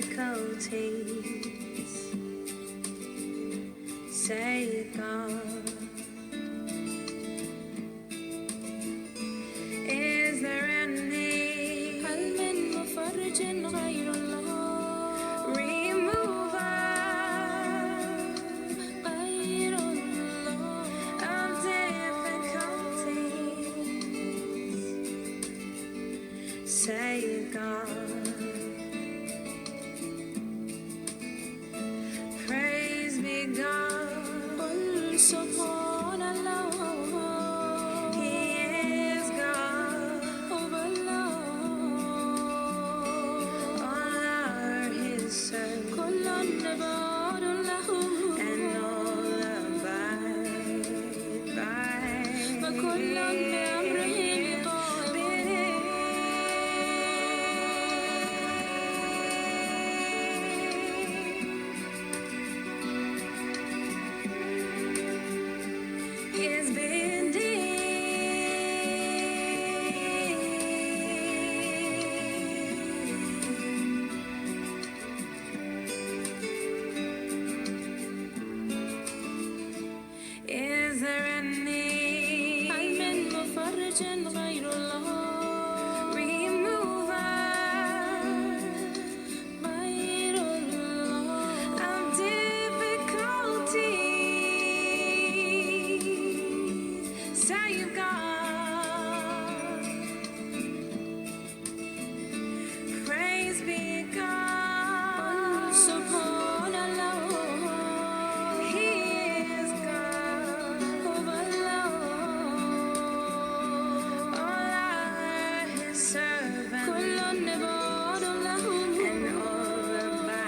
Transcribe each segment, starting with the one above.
difficulties. Say God, is there any هل من مفرج غير الله remover غير الله of difficulties? Say God, praise be God. قل سبحان الله He is God. هو الله All are His servants, كل عباد له and all abide by وكل بأمره His Is there any هل من مفرج غير الله remover غير الله of difficulties? Save God, praise be God. سبحان الله He is God. هو الله All are His servants, كل عباد له and all abide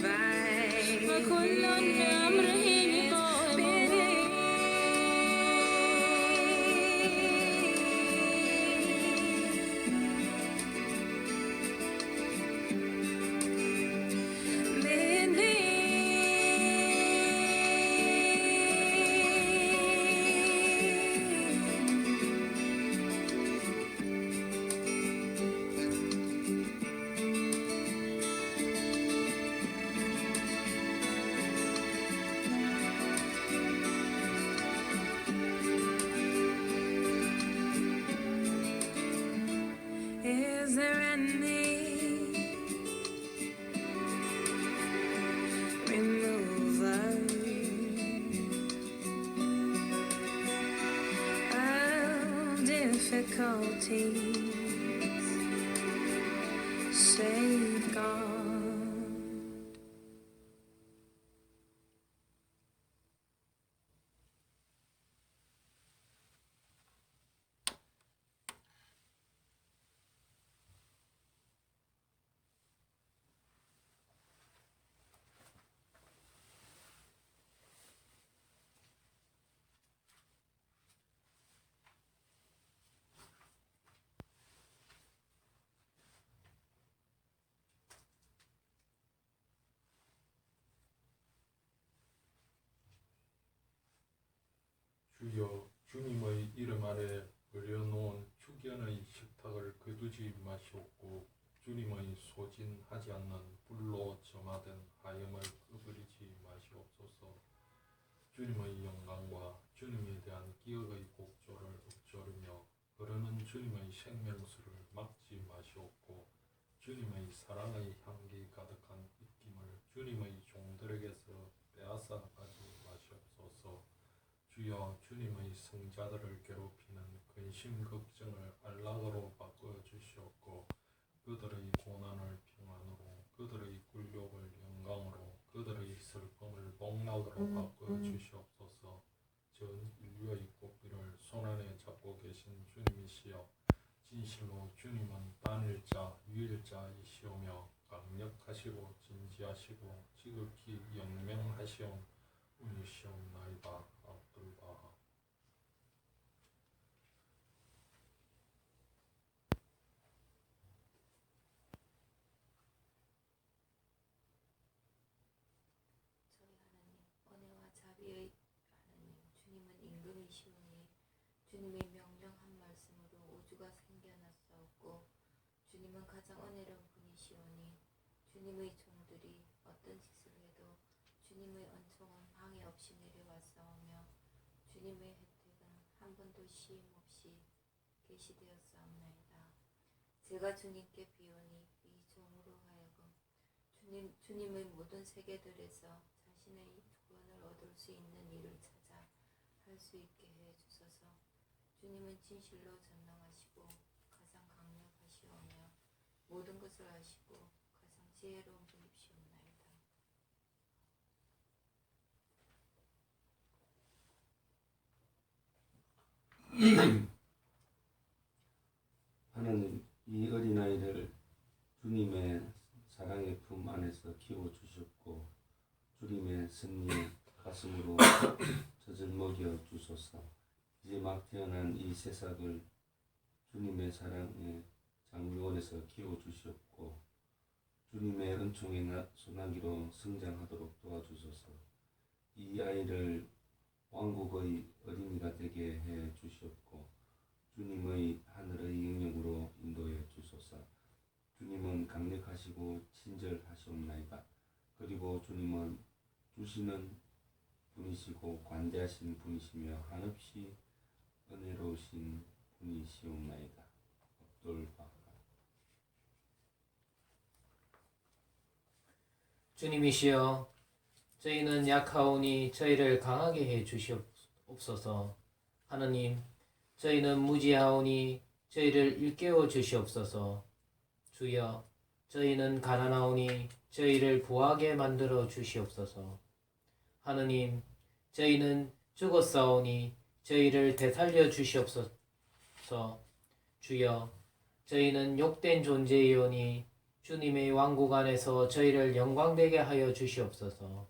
by وكل بأمره Is there any remover of difficulties? Save God. 주여, 주님의 이름 아래 버려놓은 축연의 식탁을 거두지 마시옵고 주님의 소진하지 않는 불로 점화된 하염을 꺼버리지 마시옵소서. 주님의 영광과 주님에 대한 기억의 곡조를 읊조르며 흐르는 주님의 생명수를 막지 마시옵고 주님의 사랑의 향기 가득한 입김을 주님의 종들에게서 빼앗아 가지 마시옵소서. 주여, 주님의 성자들을 괴롭히는 근심 걱정을 안락으로 바꾸어 주시옵고 그들의 고난을 평안으로, 그들의 굴욕을 영광으로, 그들의 슬픔을 복락으로 바꾸어 주시옵소서. 전 인류의 꽃비를 손안에 잡고 계신 주님이시여, 진실로 주님은 단일자, 유일자이시오며 강력하시고 진지하시고 지극히 영명하시온 분이시옵나이다. 압둘바하. 저희 하나님, 은혜와 자비의 하나님, 주님은 임금이시오니 주님의 명령 한 말씀으로 우주가 생겨났사옵고 주님은 가장 은혜로운 분이시오니 주님의 종들이 어떤 짓을 해도 주님의 은총은 방해 없이 내려왔사오며 주님의 혜택은 한 번도 시임 없이 계시되었사옵나이다. 제가 주님께 비오니 이 종으로 하여금 주님의 모든 세계들에서 자신의 구원을 얻을 수 있는 일을 찾아 할 수 있게 해 주소서. 주님은 진실로 전능하시고 가장 강력하시오며 모든 것을 아시고 가장 지혜로운 분이시옵나이다. 하나님, 이 어린아이를 주님의 사랑의 품 안에서 키워주셨고 주님의 섭리의 가슴으로 젖을 먹여 주소서. 이제 막 태어난 이 새싹을 주님의 사랑의 장미원에서 키워주셨고 주님의 은총의 소나기로 성장하도록 도와주소서. 이 아이를 왕국의 어린이가 되게 해 주셨고 주님의 하늘의 영역으로 인도해 주소서. 주님은 강력하시고 친절하시옵나이다. 그리고 주님은 주시는 분이시고 관대하신 분이시며 한없이 은혜로우신 분이시옵나이다. 압돌바하. 주님이시여, 저희는 약하오니 저희를 강하게 해 주시옵소서. 하느님, 저희는 무지하오니 저희를 일깨워 주시옵소서. 주여, 저희는 가난하오니 저희를 부하게 만들어 주시옵소서. 하느님, 저희는 죽었사오니 저희를 되살려 주시옵소서. 주여, 저희는 욕된 존재이오니 주님의 왕국 안에서 저희를 영광되게 하여 주시옵소서.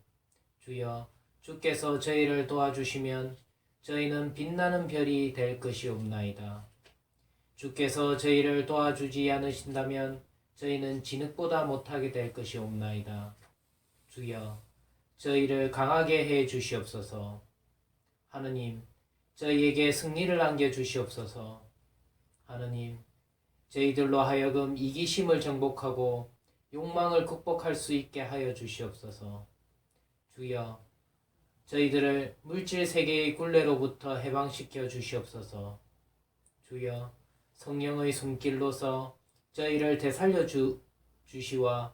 주여, 주께서 저희를 도와주시면 저희는 빛나는 별이 될 것이옵나이다. 주께서 저희를 도와주지 않으신다면 저희는 진흙보다 못하게 될 것이옵나이다. 주여, 저희를 강하게 해 주시옵소서. 하느님, 저희에게 승리를 안겨 주시옵소서. 하느님, 저희들로 하여금 이기심을 정복하고 욕망을 극복할 수 있게 하여 주시옵소서. 주여, 저희들을 물질 세계의 굴레로부터 해방시켜 주시옵소서. 주여, 성령의 손길로서 저희를 되살려 주시와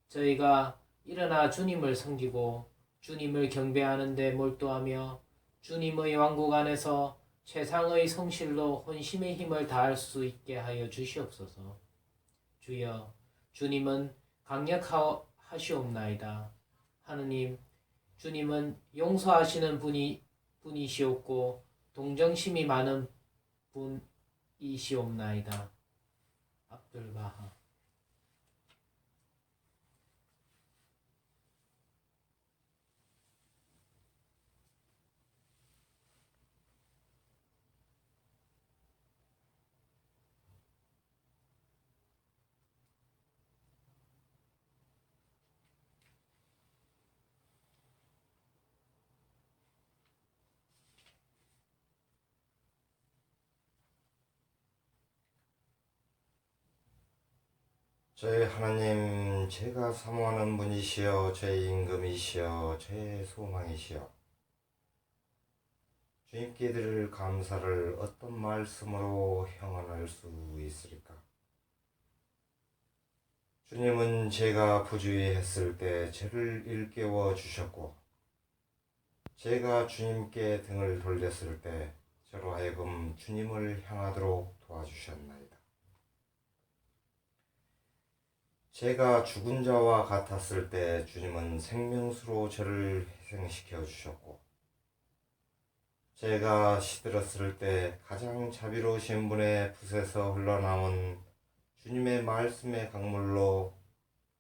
저희가 일어나 주님을 섬기고 주님을 경배하는 데 몰두하며 주님의 왕국 안에서 최상의 성실로 혼심의 힘을 다할 수 있게 하여 주시옵소서. 주여, 주님은 강력하시옵나이다. 하느님, 주님은 용서하시는 분이시옵고 동정심이 많은 분이시옵나이다. 압둘바하. 저희 하나님, 제가 사모하는 분이시여 저의 임금이시여 저의 소망이시여 주님께 드릴 감사를 어떤 말씀으로 형언할 수 있으리까? 주님은 제가 부주의했을 때 저를 일깨워 주셨고 제가 주님께 등을 돌렸을 때 저로 하여금 주님을 향하도록 도와주셨나이다. 제가 죽은 자와 같았을 때 주님은 생명수로 저를 희생시켜 주셨고 제가 시들었을 때 가장 자비로우신 분의 붓에서 흘러나온 주님의 말씀의 강물로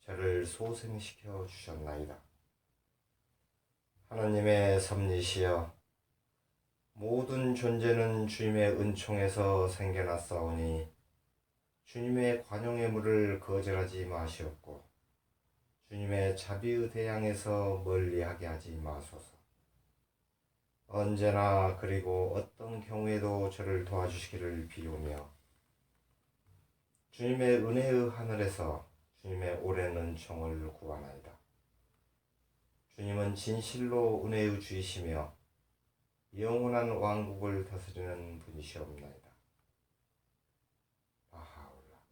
저를 소생시켜 주셨나이다. 하나님의 섭리시여, 모든 존재는 주님의 은총에서 생겨났사오니 주님의 관용의 물을 거절하지 마시옵고 주님의 자비의 대양에서 멀리하게 하지 마소서. 언제나 그리고 어떤 경우에도 저를 도와주시기를 비우며 주님의 은혜의 하늘에서 주님의 오랜 은총을 구하나이다. 주님은 진실로 은혜의 주이시며 영원한 왕국을 다스리는 분이시옵나이다. 바하올라.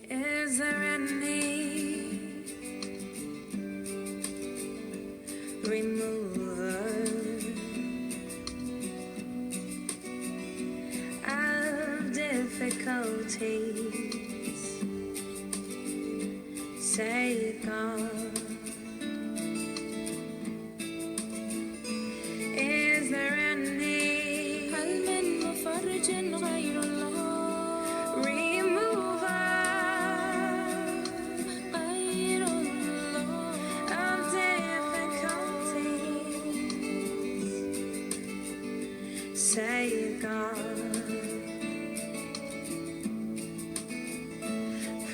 Is there any remover of difficulties? Say God. Is there any remover of difficulties? Say God.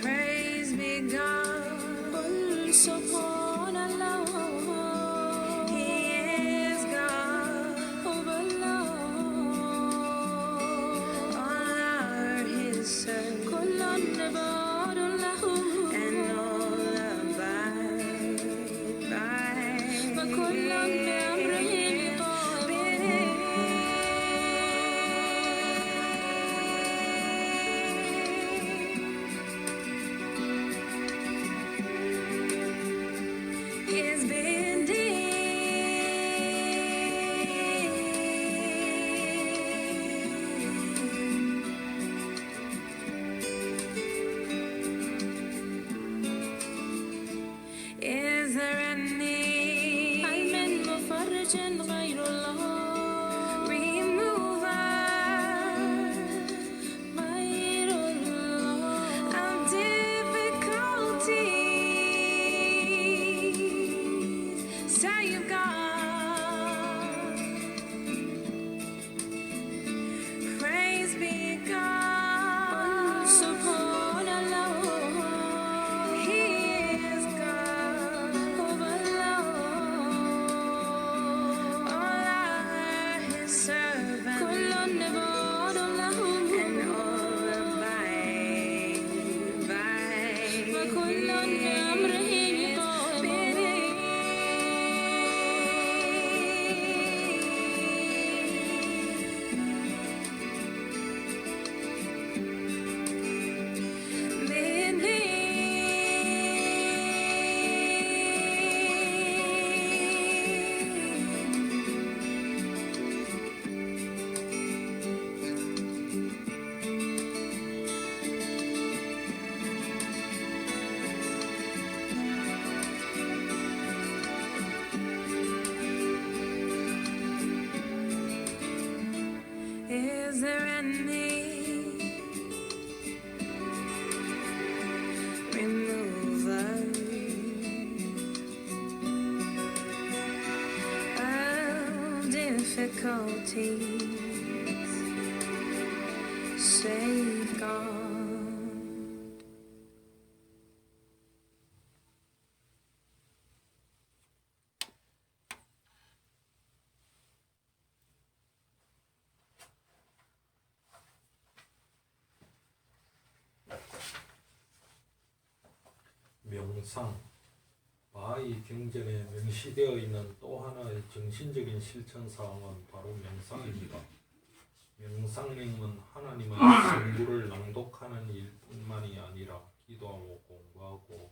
Praise be God. He is God. All are His servants, and all abide is Is there any remover of difficulties? Say you God. Praise be God. He is God. All are His servants, and all Is there any remover of difficulties? Say God. 명상, 바하의 경전에 명시되어 있는 또 하나의 정신적인 실천 사항은 바로 명상입니다. 명상행은 하나님의 성구를 낭독하는 일뿐만이 아니라 기도하고 공부하고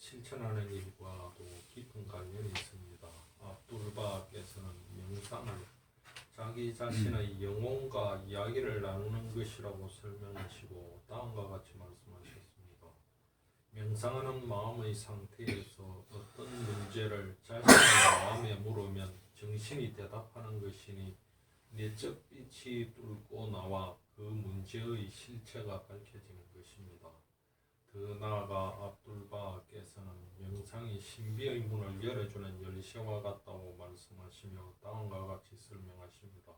실천하는 일과도 깊은 관련이 있습니다. 압둘바께서는 명상을 자기 자신의 영혼과 이야기를 나누는 것이라고 설명하시고 다음과 같이 말씀하셨습니다. 명상하는 마음의 상태에서 어떤 문제를 자신의 마음에 물으면 정신이 대답하는 것이니 내적 빛이 뚫고 나와 그 문제의 실체가 밝혀지는 것입니다. 더 나아가 압둘바께서는 명상이 신비의 문을 열어주는 열쇠와 같다고 말씀하시며 다음과 같이 설명하십니다.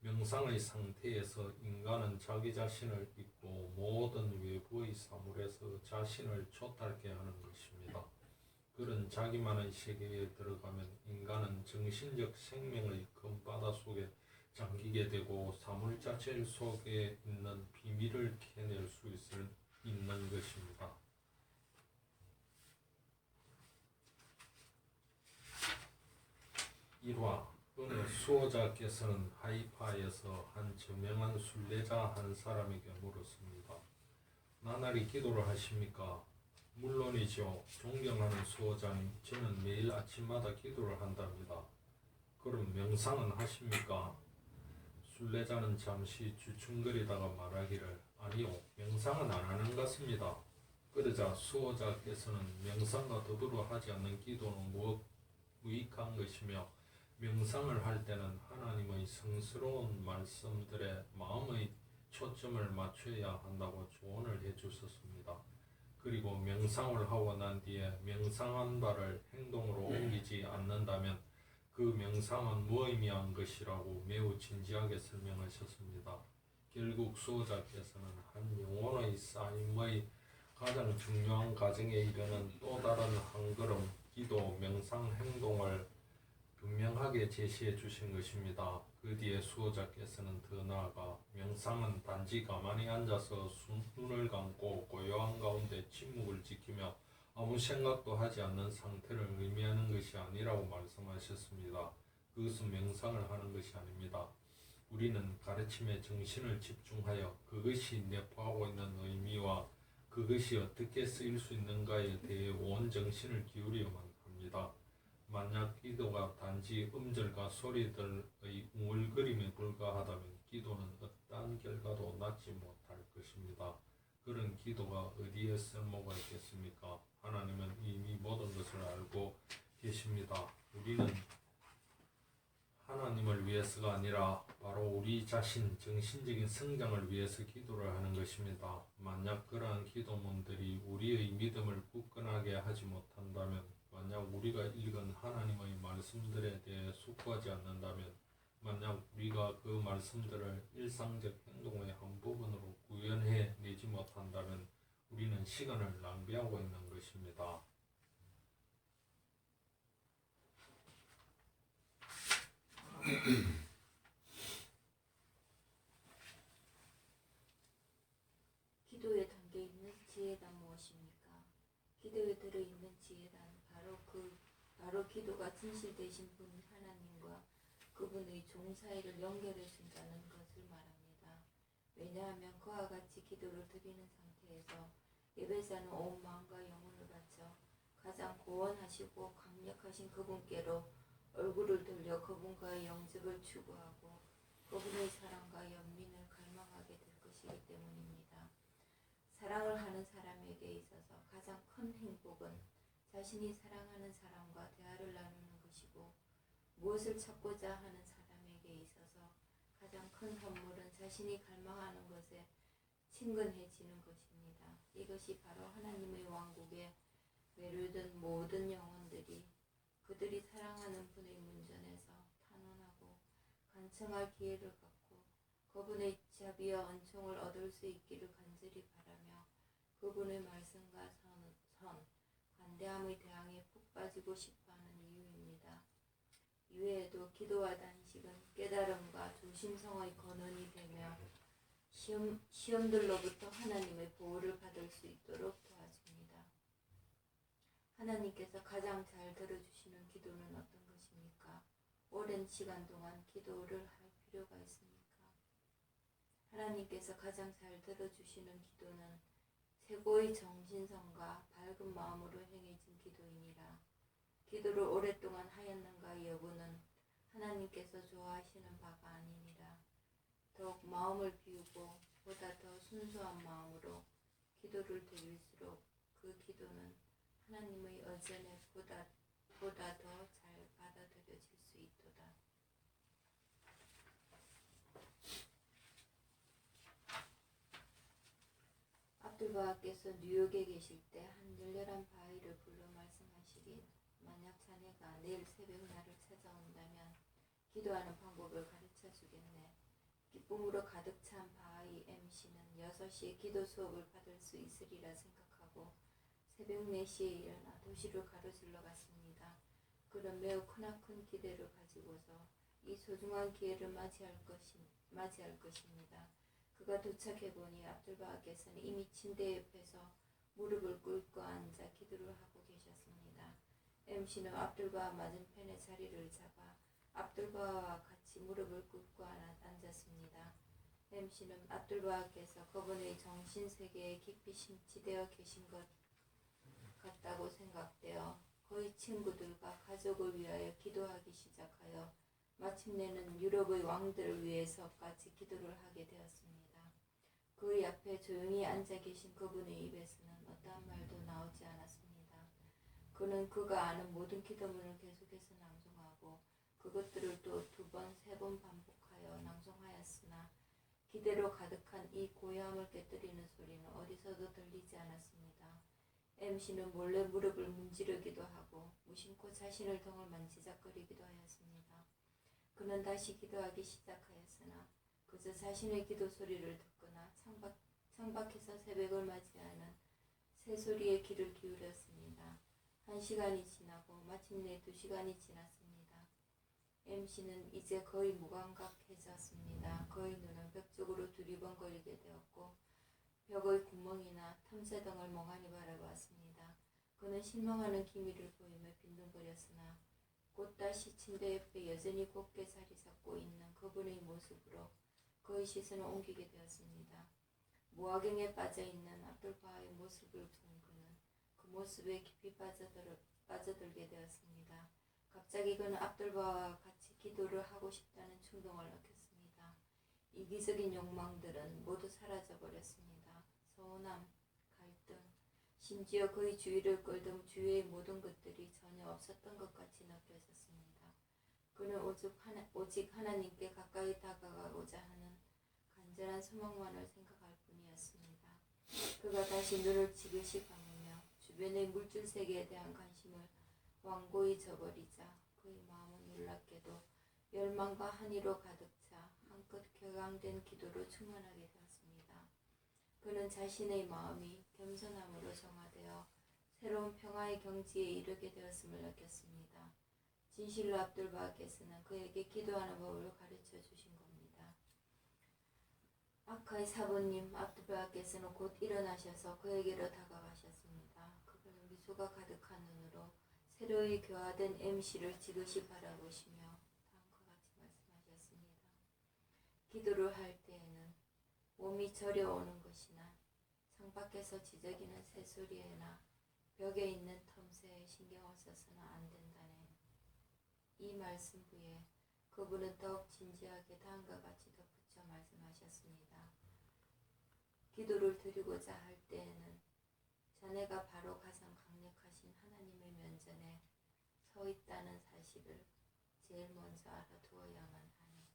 명상의 상태에서 인간은 자기 자신을 잊고 모든 외부의 사물에서 자신을 초탈게 하는 것입니다. 그런 자기만의 세계에 들어가면 인간은 정신적 생명의 금바다 속에 잠기게 되고 사물 자체 속에 있는 비밀을 캐낼 수 있는 것입니다. 일화 어느 수호자께서는 하이파에서 한 저명한 순례자 한 사람에게 물었습니다. 나날이 기도를 하십니까? 물론이죠. 존경하는 수호자님, 저는 매일 아침마다 기도를 한답니다. 그럼 명상은 하십니까? 순례자는 잠시 주춤거리다가 말하기를 아니요, 명상은 안 하는 것 같습니다. 그러자 수호자께서는 명상과 더불어 하지 않는 기도는 무익한 것이며 명상을 할 때는 하나님의 성스러운 말씀들에 마음의 초점을 맞춰야 한다고 조언을 해주셨습니다. 그리고 명상을 하고 난 뒤에 명상한 바를 행동으로 옮기지 않는다면 그 명상은 무의미한 것이라고 매우 진지하게 설명하셨습니다. 결국 수호자께서는 한 영혼의 쌓임의 가장 중요한 과정에 이르는 또 다른 한 걸음 기도, 명상 행동을 분명하게 제시해 주신 것입니다. 그 뒤에 수호자께서는 더 나아가 명상은 단지 가만히 앉아서 눈을 감고 고요한 가운데 침묵을 지키며 아무 생각도 하지 않는 상태를 의미하는 것이 아니라고 말씀하셨습니다. 그것은 명상을 하는 것이 아닙니다. 우리는 가르침에 정신을 집중하여 그것이 내포하고 있는 의미와 그것이 어떻게 쓰일 수 있는가에 대해 온 정신을 기울여야만 합니다. 만약 기도가 단지 음절과 소리들의 웅얼거림에 불과하다면 기도는 어떠한 결과도 낳지 못할 것입니다. 그런 기도가 어디에 쓸모가 있겠습니까? 하나님은 이미 모든 것을 알고 계십니다. 우리는 하나님을 위해서가 아니라 바로 우리 자신 정신적인 성장을 위해서 기도를 하는 것입니다. 만약 그러한 기도문들이 우리의 믿음을 굳건하게 하지 못한다면, 만약 우리가 읽은 하나님의 말씀들에 대해 숙고하지 않는다면, 만약 우리가 그 말씀들을 일상적 행동의 한 부분으로 구현해 내지 못한다면 우리는 시간을 낭비하고 있는 것입니다. 기도에 담겨 있는 지혜란 무엇입니까? 기도에 들어있는 지혜란 바로 기도가 진실되신 분 하나님과 그분의 종 사이를 연결해 준다는 것을 말합니다. 왜냐하면 그와 같이 기도를 드리는 상태에서 예배자는 온 마음과 영혼을 바쳐 가장 고원하시고 강력하신 그분께로 얼굴을 돌려 그분과의 영접을 추구하고 그분의 사랑과 연민을 갈망하게 될 것이기 때문입니다. 사랑을 하는 사람에게 있어서 가장 큰 행복은 자신이 사랑하는 사람과 대화를 나누는 것이고, 무엇을 찾고자 하는 사람에게 있어서 가장 큰 선물은 자신이 갈망하는 것에 친근해지는 것입니다. 이것이 바로 하나님의 왕국에 매료된 모든 영혼들이 그들이 사랑하는 분의 문전에서 탄원하고 간청할 기회를 갖고 그분의 자비와 은총을 얻을 수 있기를 간절히 바라며 그분의 말씀과 관대함의 대항에 푹 빠지고 싶어하는 이유입니다. 이외에도 기도와 단식은 깨달음과 조심성의 근원이 되며 시험들로부터 하나님의 보호를 받을 수 있도록 도와줍니다. 하나님께서 가장 잘 들어주시는 기도는 어떤 것입니까? 오랜 시간 동안 기도를 할 필요가 있습니까? 하나님께서 가장 잘 들어주시는 기도는 최고의 정신성과 밝은 마음으로 행해진 기도이니라. 기도를 오랫동안 하였는가 여부는 하나님께서 좋아하시는 바가 아니니라. 더욱 마음을 비우고 보다 더 순수한 마음으로 기도를 드릴수록 그 기도는 하나님의 의전에 보다 더 잘 받아들여질 수 있도다. 압둘바하께서 뉴욕에 계실 때 한 열렬한 바위를 불러 말씀하시길, 만약 자네가 내일 새벽 나를 찾아온다면 기도하는 방법을 가르쳐 주겠네. 기쁨으로 가득 찬 바하이 MC는 6시에 기도 수업을 받을 수 있으리라 생각하고 새벽 4시에 일어나 도시를 가로질러 갔습니다. 그는 매우 크나큰 기대를 가지고서 이 소중한 기회를 맞이할 것입니다. 그가 도착해보니 압둘바하께서는 이미 침대 옆에서 무릎을 꿇고 앉아 기도를 하고 계셨습니다. MC는 압둘바하 맞은편에 자리를 잡아 압둘바하와 같이 무릎을 꿇고 앉았습니다. MC는 압둘바하께서 그분의 정신세계에 깊이 심취되어 계신 것 같다고 생각되어 그의 친구들과 가족을 위하여 기도하기 시작하여 마침내는 유럽의 왕들을 위해서까지 기도를 하게 되었습니다. 그의 앞에 조용히 앉아 계신 그분의 입에서는 어떠한 말도 나오지 않았습니다. 그는 그가 아는 모든 기도문을 계속해서 낭송하고 그것들을 또 2번, 3번 반복하여 낭송하였으나 기대로 가득한 이 고요함을 깨뜨리는 소리는 어디서도 들리지 않았습니다. MC는 몰래 무릎을 문지르기도 하고 무심코 자신의 등을 만지작거리기도 하였습니다. 그는 다시 기도하기 시작하였으나 그저 자신의 기도 소리를 듣거나 창밖에서 새벽을 맞이하는 새소리에 귀를 기울였습니다. 1시간이 지나고 마침내 2시간이 지났습니다. MC는 이제 거의 무감각해졌습니다. 그의 눈은 벽 쪽으로 두리번거리게 되었고 벽의 구멍이나 틈새 등을 멍하니 바라보았습니다. 그는 실망하는 기미를 보이며 빈둥거렸으나 곧 다시 침대 옆에 여전히 곧게 자리 잡고 있는 그분의 모습으로 그의 시선을 옮기게 되었습니다. 무화경에 빠져있는 압둘바하의 모습을 본 그는 그 모습에 깊이 빠져들게 되었습니다. 갑자기 그는 압둘바하와 같이 기도를 하고 싶다는 충동을 느꼈습니다. 이기적인 욕망들은 모두 사라져버렸습니다. 서운함, 갈등, 심지어 그의 주위를 끌던 주위의 모든 것들이 전혀 없었던 것 같이 느껴졌습니다. 그는 오직 하나님께 가까이 다가가고자 하는 간절한 소망만을 생각할 뿐이었습니다. 그가 다시 눈을 지그시 감으며 주변의 물질 세계에 대한 관심을 완고히 저버리자 그의 마음은 놀랍게도 열망과 한의로 가득 차 한껏 격앙된 기도로 충만하게 되었습니다. 그는 자신의 마음이 겸손함으로 정화되어 새로운 평화의 경지에 이르게 되었음을 느꼈습니다. 진실로 압둘바하께서는 그에게 기도하는 법을 가르쳐 주신 겁니다. 아카의 사부님 압둘바하께서는 곧 일어나셔서 그에게로 다가가셨습니다. 그분은 미소가 가득한 눈으로 새로이 교화된 MC를 지그시 바라보시며 다음과 같이 말씀하셨습니다. 기도를 할 때에는 몸이 저려오는 것이나 창밖에서 지저귀는 새소리에나 벽에 있는 틈새에 신경을 써서는 안 된다네. 이 말씀 후에 그분은 더욱 진지하게 다음과 같이 덧붙여 말씀하셨습니다. 기도를 드리고자 할 때에는 자네가 바로 가장 강력하신 하나님의 면전에 서 있다는 사실을 제일 먼저 알아두어야만 하네.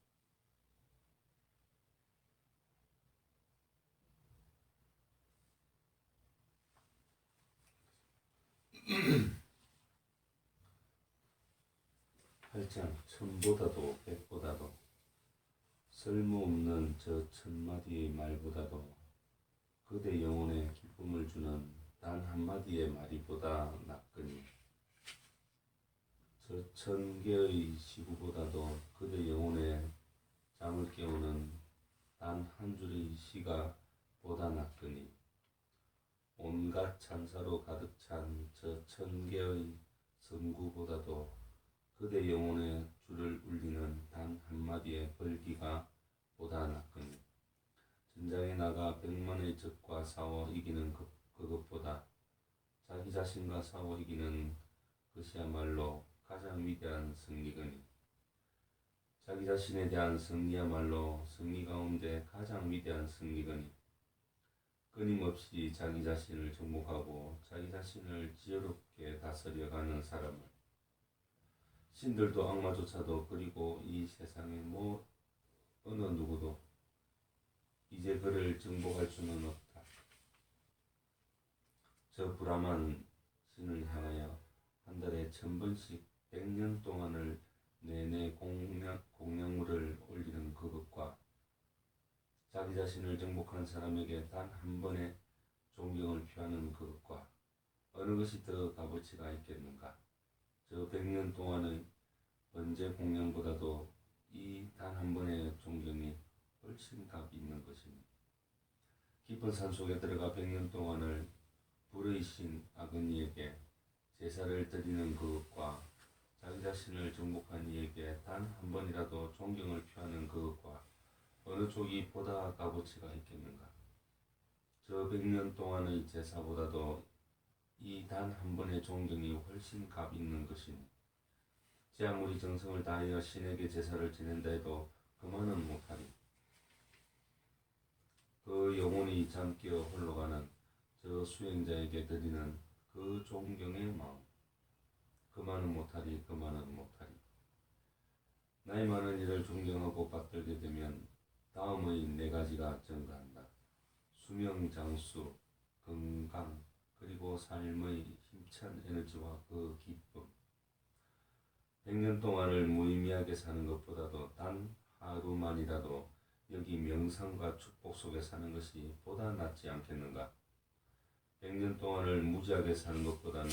팔장 천보다도 백보다도 쓸모없는 저 천마디의 말보다도 그대 영혼에 기쁨을 주는 단 한마디의 말이보다 낫거니 저 천개의 시구보다도 그대 영혼에 잠을 깨우는 단 한 줄의 시가 보다 낫거니 온갖 찬사로 가득 찬 저 천개의 성구보다도 그대 영혼의 줄을 울리는 단 한마디의 벌기가 보다 낫거니 전장에 나가 100만의 적과 싸워 이기는 그것보다 자기 자신과 싸워 이기는 것이야말로 가장 위대한 승리거니 자기 자신에 대한 승리야말로 승리 가운데 가장 위대한 승리거니 끊임없이 자기 자신을 정복하고 자기 자신을 지혜롭게 다스려가는 사람을 신들도 악마조차도 그리고 이 세상의 어느 누구도 이제 그를 정복할 수는 없다. 저 브라만 신을 향하여 한 달에 1000번씩 100년 동안을 내내 공양물을 올리는 그것과 자기 자신을 정복한 사람에게 단 한 번의 존경을 표하는 그것과 어느 것이 더 값어치가 있겠는가? 저 100년 동안의 번제 공양보다도 이 단 한 번의 존경이 훨씬 값이 있는 것이니 깊은 산속에 들어가 100년 동안을 불의 신 아그니에게 제사를 드리는 그것과 자기 자신을 정복한 이에게 단 한 번이라도 존경을 표하는 그것과 어느 쪽이 보다 값어치가 있겠는가? 저 100년 동안의 제사보다도 이 단 한 번의 존경이 훨씬 값 있는 것이니 제 아무리 정성을 다하여 신에게 제사를 지낸다 해도 그만은 못하리. 그 영혼이 잠겨 홀로 가는 저 수행자에게 드리는 그 존경의 마음 그만은 못하리. 나이 많은 이를 존경하고 받들게 되면 다음의 4가지가 증가한다. 수명, 장수, 건강, 그리고 삶의 힘찬 에너지와 그 기쁨. 100년 동안을 무의미하게 사는 것보다도 단 하루만이라도 여기 명상과 축복 속에 사는 것이 보다 낫지 않겠는가? 100년 동안을 무지하게 사는 것보다는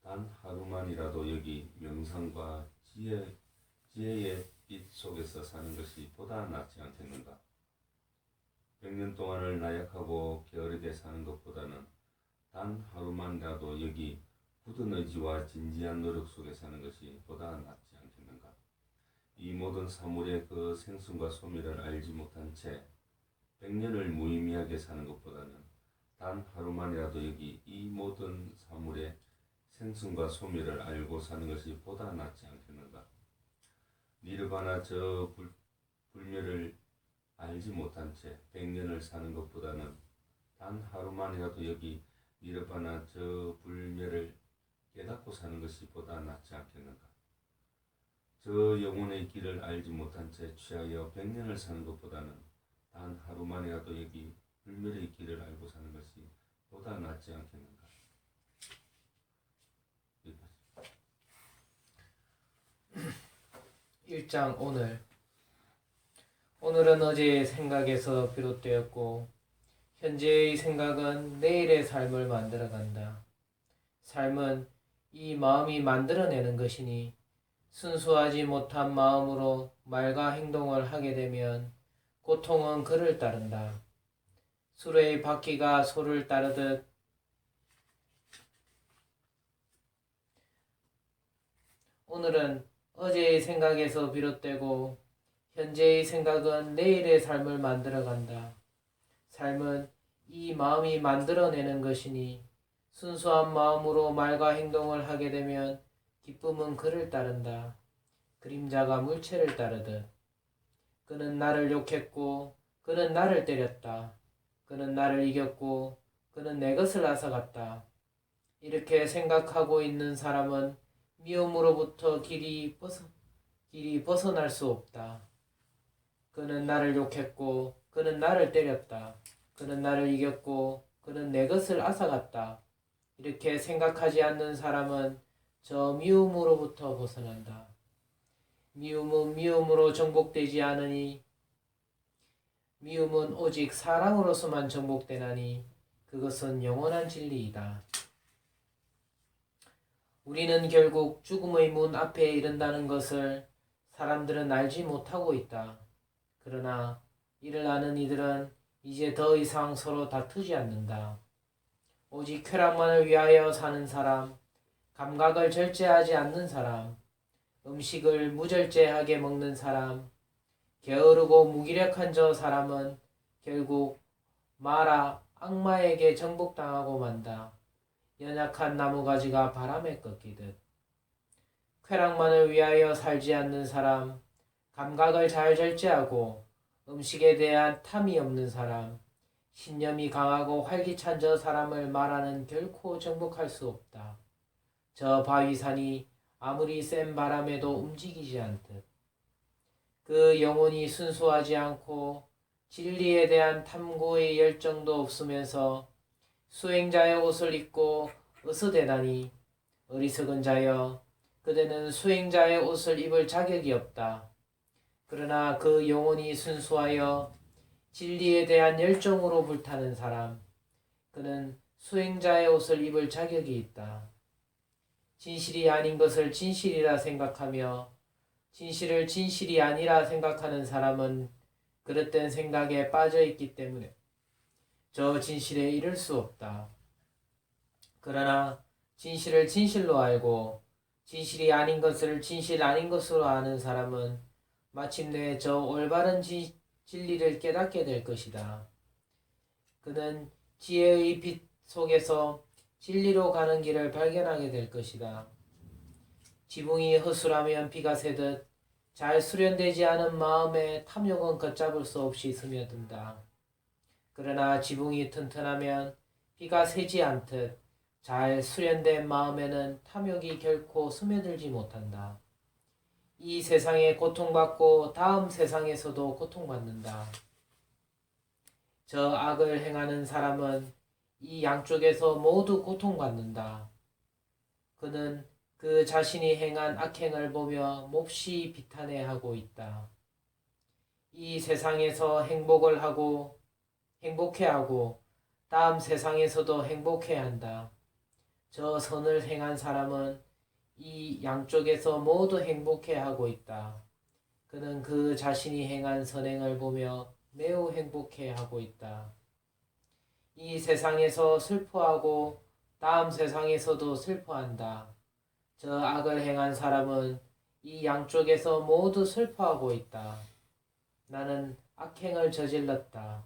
단 하루만이라도 여기 명상과 지혜의 빛 속에서 사는 것이 보다 낫지 않겠는가? 100년 동안을 나약하고 게으르게 사는 것보다는 단 하루만이라도 여기 굳은 의지와 진지한 노력 속에 사는 것이 보다 낫지 않겠는가? 이 모든 사물의 그 생승과 소멸을 알지 못한 채 100년을 무의미하게 사는 것보다는 단 하루만이라도 여기 이 모든 사물의 생승과 소멸을 알고 사는 것이 보다 낫지 않겠는가? 니르바나 저 불멸을 알지 못한 채 100년을 사는 것보다는 단 하루만이라도 여기 니르바나 저 불멸을 깨닫고 사는 것이 보다 낫지 않겠는가? 저 영혼의 길을 알지 못한 채 취하여 100년을 사는 것보다는 단 하루만이라도 여기 불멸의 길을 알고 사는 것이 보다 낫지 않겠는가? 1장 오늘은 어제의 생각에서 비롯되었고 현재의 생각은 내일의 삶을 만들어간다. 삶은 이 마음이 만들어내는 것이니 순수하지 못한 마음으로 말과 행동을 하게 되면 고통은 그를 따른다. 수레의 바퀴가 소를 따르듯 오늘은 어제의 생각에서 비롯되고 현재의 생각은 내일의 삶을 만들어간다. 삶은 이 마음이 만들어내는 것이니 순수한 마음으로 말과 행동을 하게 되면 기쁨은 그를 따른다. 그림자가 물체를 따르듯. 그는 나를 욕했고 그는 나를 때렸다. 그는 나를 이겼고 그는 내 것을 앗아갔다. 이렇게 생각하고 있는 사람은 미움으로부터 길이 벗어날 수 없다. 그는 나를 욕했고 그는 나를 때렸다. 그는 나를 이겼고 그는 내 것을 앗아갔다. 이렇게 생각하지 않는 사람은 저 미움으로부터 벗어난다. 미움은 미움으로 정복되지 않으니 미움은 오직 사랑으로서만 정복되나니 그것은 영원한 진리이다. 우리는 결국 죽음의 문 앞에 이른다는 것을 사람들은 알지 못하고 있다. 그러나 이를 아는 이들은 이제 더 이상 서로 다투지 않는다. 오직 쾌락만을 위하여 사는 사람, 감각을 절제하지 않는 사람, 음식을 무절제하게 먹는 사람, 게으르고 무기력한 저 사람은 결국 마라 악마에게 정복당하고 만다. 연약한 나무가지가 바람에 꺾이듯. 쾌락만을 위하여 살지 않는 사람, 감각을 잘 절제하고 음식에 대한 탐이 없는 사람, 신념이 강하고 활기찬 저 사람을 마라는 결코 정복할 수 없다. 저 바위산이 아무리 센 바람에도 움직이지 않듯. 그 영혼이 순수하지 않고 진리에 대한 탐구의 열정도 없으면서 수행자의 옷을 입고 으스대다니 어리석은 자여, 그대는 수행자의 옷을 입을 자격이 없다. 그러나 그 영혼이 순수하여 진리에 대한 열정으로 불타는 사람, 그는 수행자의 옷을 입을 자격이 있다. 진실이 아닌 것을 진실이라 생각하며 진실을 진실이 아니라 생각하는 사람은 그릇된 생각에 빠져 있기 때문에 저 진실에 이를 수 없다. 그러나 진실을 진실로 알고 진실이 아닌 것을 진실 아닌 것으로 아는 사람은 마침내 저 올바른 진리를 깨닫게 될 것이다. 그는 지혜의 빛 속에서 진리로 가는 길을 발견하게 될 것이다. 지붕이 허술하면 비가 새듯 잘 수련되지 않은 마음에 탐욕은 걷잡을 수 없이 스며든다. 그러나 지붕이 튼튼하면 비가 새지 않듯 잘 수련된 마음에는 탐욕이 결코 스며들지 못한다. 이 세상에 고통받고 다음 세상에서도 고통받는다. 저 악을 행하는 사람은 이 양쪽에서 모두 고통받는다. 그는 그 자신이 행한 악행을 보며 몹시 비탄해하고 있다. 이 세상에서 행복해하고 다음 세상에서도 행복해한다. 저 선을 행한 사람은 이 양쪽에서 모두 행복해하고 있다. 그는 그 자신이 행한 선행을 보며 매우 행복해하고 있다. 이 세상에서 슬퍼하고 다음 세상에서도 슬퍼한다. 저 악을 행한 사람은 이 양쪽에서 모두 슬퍼하고 있다. 나는 악행을 저질렀다.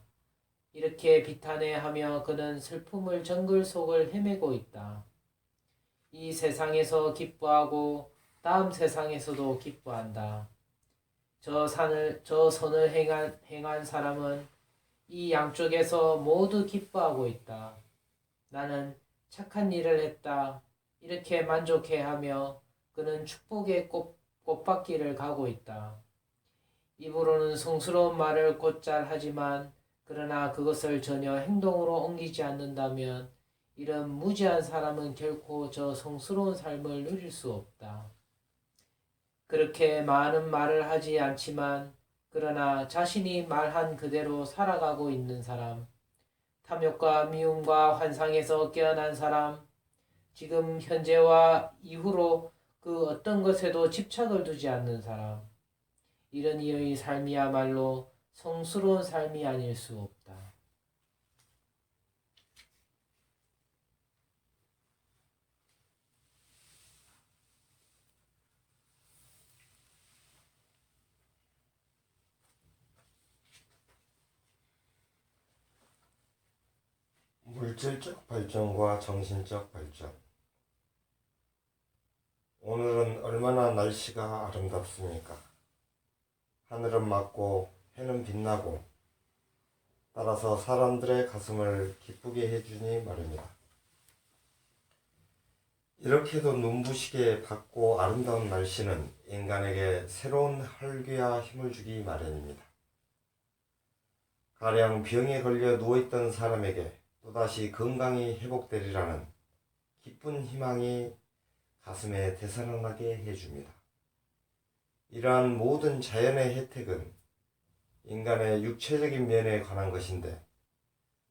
이렇게 비탄해하며 그는 슬픔을 정글 속을 헤매고 있다. 이 세상에서 기뻐하고 다음 세상에서도 기뻐한다. 저 선을 행한 사람은 이 양쪽에서 모두 기뻐하고 있다. 나는 착한 일을 했다. 이렇게 만족해하며 그는 축복의 꽃밭길을 가고 있다. 입으로는 성스러운 말을 곧잘 하지만 그러나 그것을 전혀 행동으로 옮기지 않는다면 이런 무지한 사람은 결코 저 성스러운 삶을 누릴 수 없다. 그렇게 많은 말을 하지 않지만 그러나 자신이 말한 그대로 살아가고 있는 사람, 탐욕과 미움과 환상에서 깨어난 사람, 지금 현재와 이후로 그 어떤 것에도 집착을 두지 않는 사람, 이런 이의 삶이야말로 성스러운 삶이 아닐 수 없다. 물질적 발전과 정신적 발전. 오늘은 얼마나 날씨가 아름답습니까? 하늘은 맑고 해는 빛나고 따라서 사람들의 가슴을 기쁘게 해주니 말입니다. 이렇게도 눈부시게 밝고 아름다운 날씨는 인간에게 새로운 활기와 힘을 주기 마련입니다. 가령 병에 걸려 누워있던 사람에게 또다시 건강이 회복되리라는 기쁜 희망이 가슴에 되살아나게 해줍니다. 이러한 모든 자연의 혜택은 인간의 육체적인 면에 관한 것인데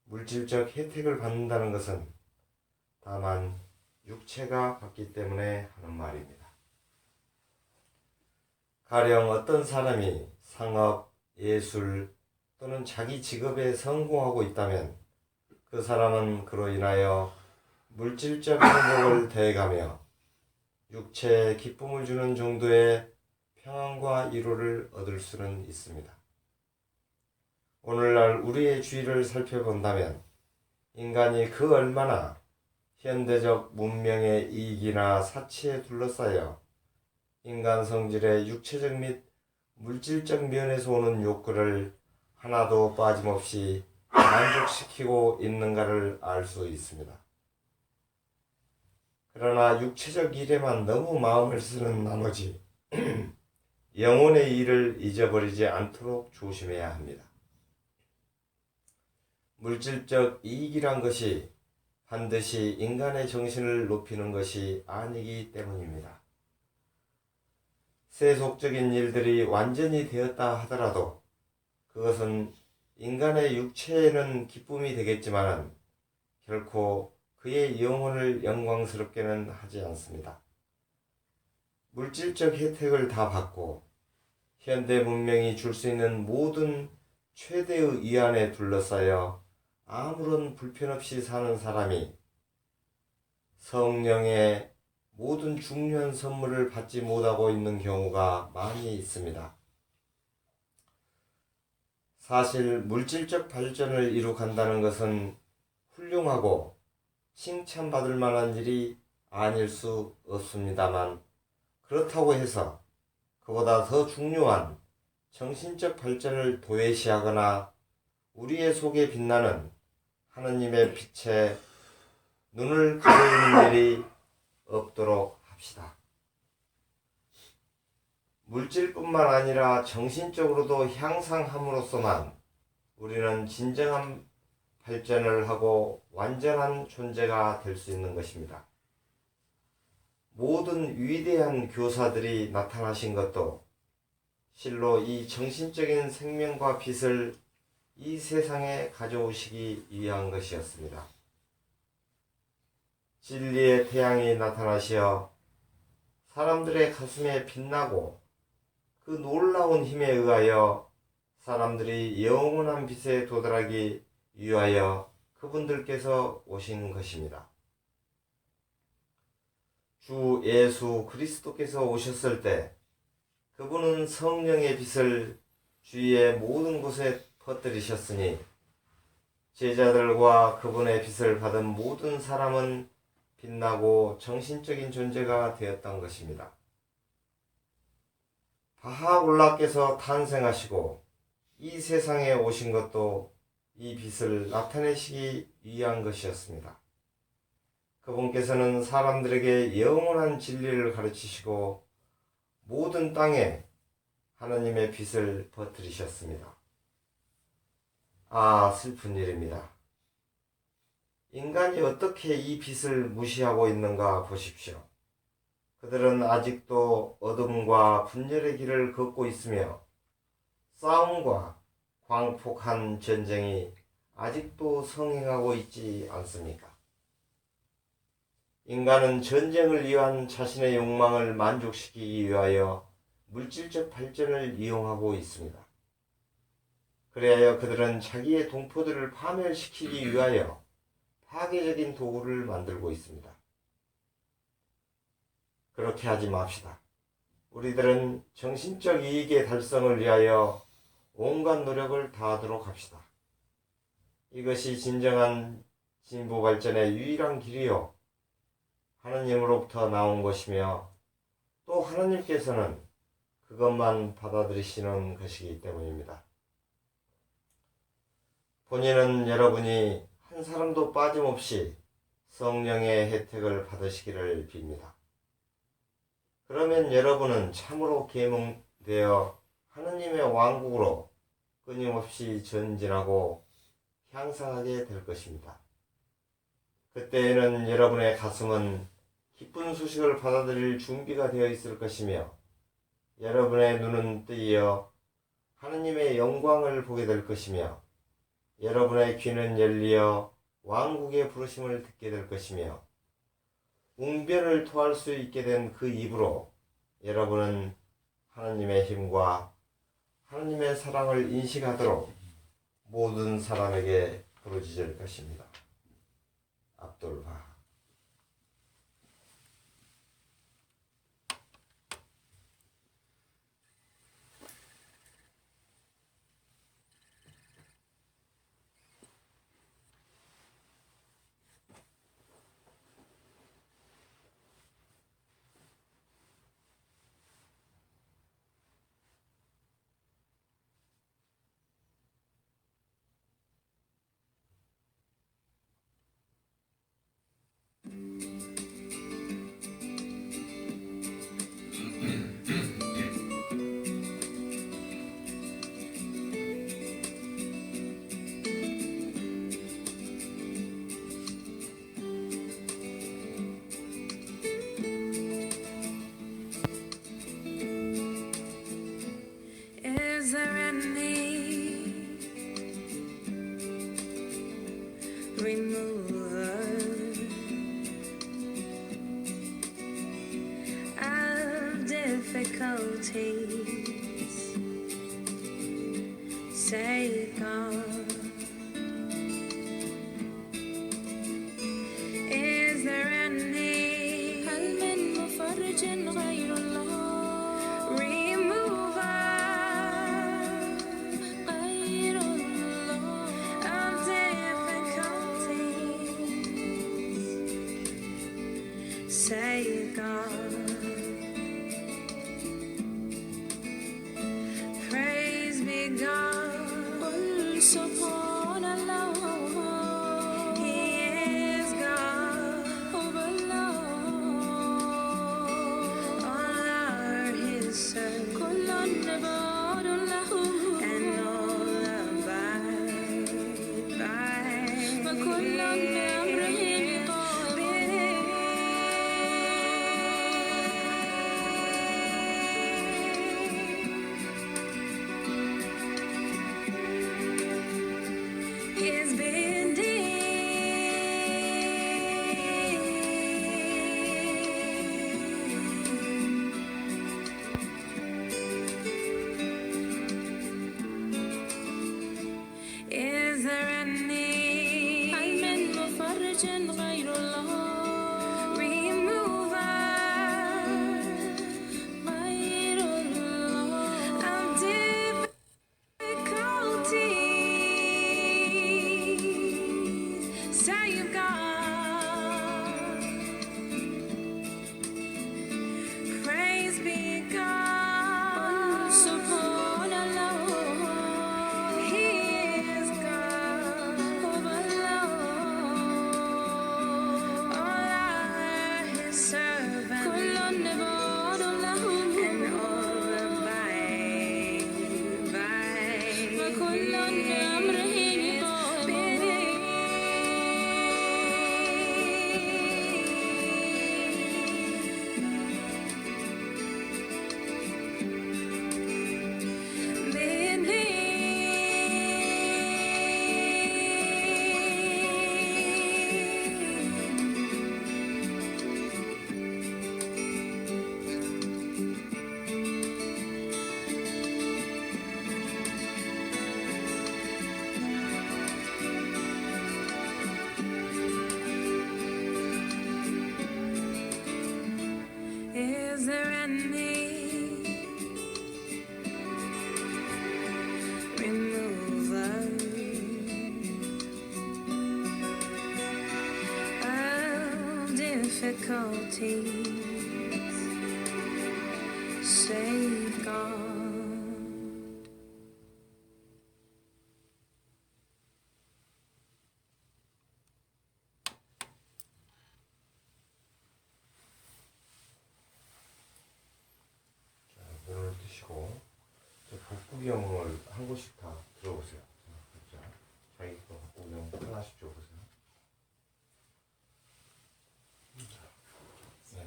물질적 혜택을 받는다는 것은 다만 육체가 받기 때문에 하는 말입니다. 가령 어떤 사람이 상업, 예술 또는 자기 직업에 성공하고 있다면 그 사람은 그로 인하여 물질적 행복을 더해가며 육체에 기쁨을 주는 정도의 평안과 위로를 얻을 수는 있습니다. 오늘날 우리의 주위를 살펴본다면 인간이 그 얼마나 현대적 문명의 이익이나 사치에 둘러싸여 인간 성질의 육체적 및 물질적 면에서 오는 욕구를 하나도 빠짐없이 만족시키고 있는가를 알 수 있습니다. 그러나 육체적 일에만 너무 마음을 쓰는 나머지 영혼의 일을 잊어버리지 않도록 조심해야 합니다. 물질적 이익이란 것이 반드시 인간의 정신을 높이는 것이 아니기 때문입니다. 세속적인 일들이 완전히 되었다 하더라도 그것은 인간의 육체에는 기쁨이 되겠지만 결코 그의 영혼을 영광스럽게는 하지 않습니다. 물질적 혜택을 다 받고 현대 문명이 줄 수 있는 모든 최대의 위안에 둘러싸여 아무런 불편 없이 사는 사람이 성령의 모든 중요한 선물을 받지 못하고 있는 경우가 많이 있습니다. 사실 물질적 발전을 이룩한다는 것은 훌륭하고 칭찬받을 만한 일이 아닐 수 없습니다만 그렇다고 해서 그보다 더 중요한 정신적 발전을 도외시하거나 우리의 속에 빛나는 하느님의 빛에 눈을 가리는 일이 없도록 합시다. 물질뿐만 아니라 정신적으로도 향상함으로써만 우리는 진정한 발전을 하고 완전한 존재가 될 수 있는 것입니다. 모든 위대한 교사들이 나타나신 것도 실로 이 정신적인 생명과 빛을 이 세상에 가져오시기 위한 것이었습니다. 진리의 태양이 나타나시어 사람들의 가슴에 빛나고 그 놀라운 힘에 의하여 사람들이 영원한 빛에 도달하기 위하여 그분들께서 오신 것입니다. 주 예수 그리스도께서 오셨을 때 그분은 성령의 빛을 주위의 모든 곳에 퍼뜨리셨으니 제자들과 그분의 빛을 받은 모든 사람은 빛나고 정신적인 존재가 되었던 것입니다. 바하올라께서 탄생하시고 이 세상에 오신 것도 이 빛을 나타내시기 위한 것이었습니다. 그분께서는 사람들에게 영원한 진리를 가르치시고 모든 땅에 하나님의 빛을 퍼뜨리셨습니다. 아, 슬픈 일입니다. 인간이 어떻게 이 빛을 무시하고 있는가 보십시오. 그들은 아직도 어둠과 분열의 길을 걷고 있으며 싸움과 광폭한 전쟁이 아직도 성행하고 있지 않습니까? 인간은 전쟁을 위한 자신의 욕망을 만족시키기 위하여 물질적 발전을 이용하고 있습니다. 그래야 그들은 자기의 동포들을 파멸시키기 위하여 파괴적인 도구를 만들고 있습니다. 그렇게 하지 맙시다. 우리들은 정신적 이익의 달성을 위하여 온갖 노력을 다하도록 합시다. 이것이 진정한 진보 발전의 유일한 길이요 하느님으로부터 나온 것이며 또 하느님께서는 그것만 받아들이시는 것이기 때문입니다. 본인은 여러분이 한 사람도 빠짐없이 성령의 혜택을 받으시기를 빕니다. 그러면 여러분은 참으로 계몽되어 하느님의 왕국으로 끊임없이 전진하고 향상하게 될 것입니다. 그때에는 여러분의 가슴은 기쁜 소식을 받아들일 준비가 되어 있을 것이며 여러분의 눈은 뜨이어 하느님의 영광을 보게 될 것이며 여러분의 귀는 열리어 왕국의 부르심을 듣게 될 것이며 웅변을 토할 수 있게 된 그 입으로 여러분은 하느님의 힘과 하느님의 사랑을 인식하도록 모든 사람에게 부르짖을 것입니다. 압돌바 remover of difficulties, safeguard. Is there any هل من مفرج غير الله remover غير الله of difficulties, safeguard. Praise be God, قل سبحان الله He is God. هو الله All are His servants, كل عباد له and all abide by وكل بأمره His bending. Is there any هل من مفرج غير الله remover غير الله of difficulties, save God. Praise be God. سبحان الله He is God. هو الله All are His servants, كل عباد له and all abide by وكل بأمره Is there any remover of difficulties, save God. 눈을 뜨시고 복구경을 한 곳씩 다 들어보세요. 자, 자기 거 복구경 하나씩 줘보세요. 네.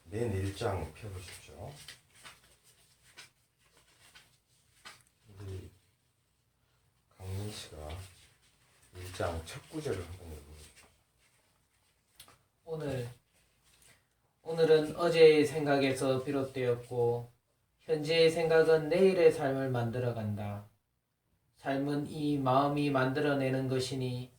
맨 1장 펴보십시오. 우리 강민 씨가 1장 첫 구절을 한번 읽어보십시오. 오늘은 어제의 생각에서 비롯되었고 현재의 생각은 내일의 삶을 만들어간다. 삶은 이 마음이 만들어내는 것이니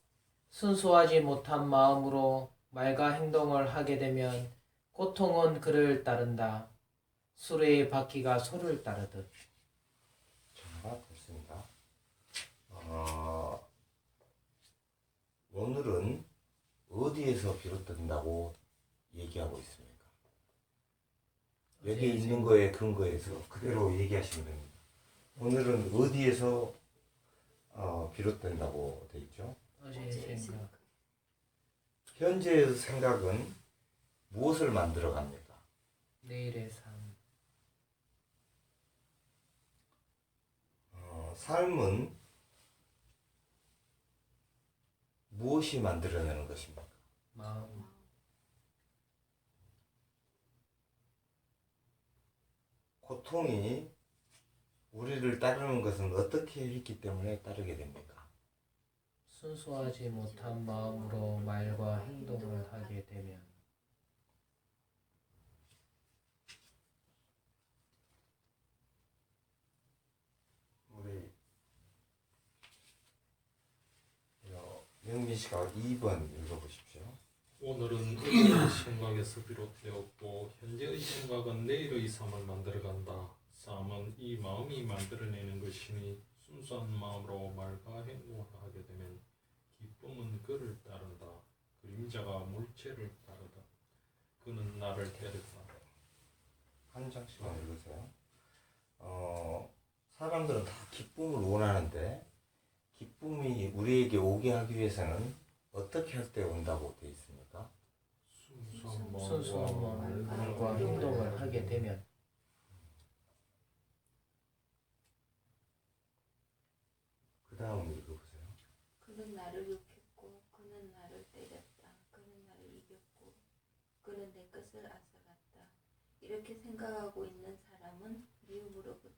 순수하지 못한 마음으로 말과 행동을 하게 되면 고통은 그를 따른다. 수레의 바퀴가 소를 따르듯. 자, 됐습니다. 오늘은 어디에서 비롯된다고 얘기하고 있습니까? 여기 있는 거에 근거해서 그대로 얘기하시면 됩니다. 오늘은 어디에서 비롯된다고 돼 있죠? 어제의 생각. 현재의 생각은 무엇을 만들어 갑니까? 내일의 삶. 삶은 무엇이 만들어내는 것입니까? 마음. 고통이 우리를 따르는 것은 어떻게 했기 때문에 따르게 됩니까? 순수하지 못한 마음으로 말과 행동을 하게 되면 우리 영민 씨가 2번 읽어보십시오. 오늘은 오늘의 생각에서 비롯되었고 현재의 생각은 내일의 삶을 만들어간다. 삶은 이 마음이 만들어내는 것이니 순수한 마음으로 말과 행동을 하게 되면 기쁨은 그를 따른다. 그림자가 물체를 따르다. 그는 나를 때렸다. 한 장씩만 읽으세요. 사람들은 다 기쁨을 원하는데 기쁨이 우리에게 오게 하기 위해서는 어떻게 할 때 온다고 되어 있습니까? 순수한 순수한 마음과 말과 행동을 하게 되면 그 다음 읽어보세요. 그는 나를 욕했고 그는 나를 때렸다. 그는 나를 이겼고 그는 내 것을 앗아갔다. 이렇게 생각하고 있는 사람은 미움으로부터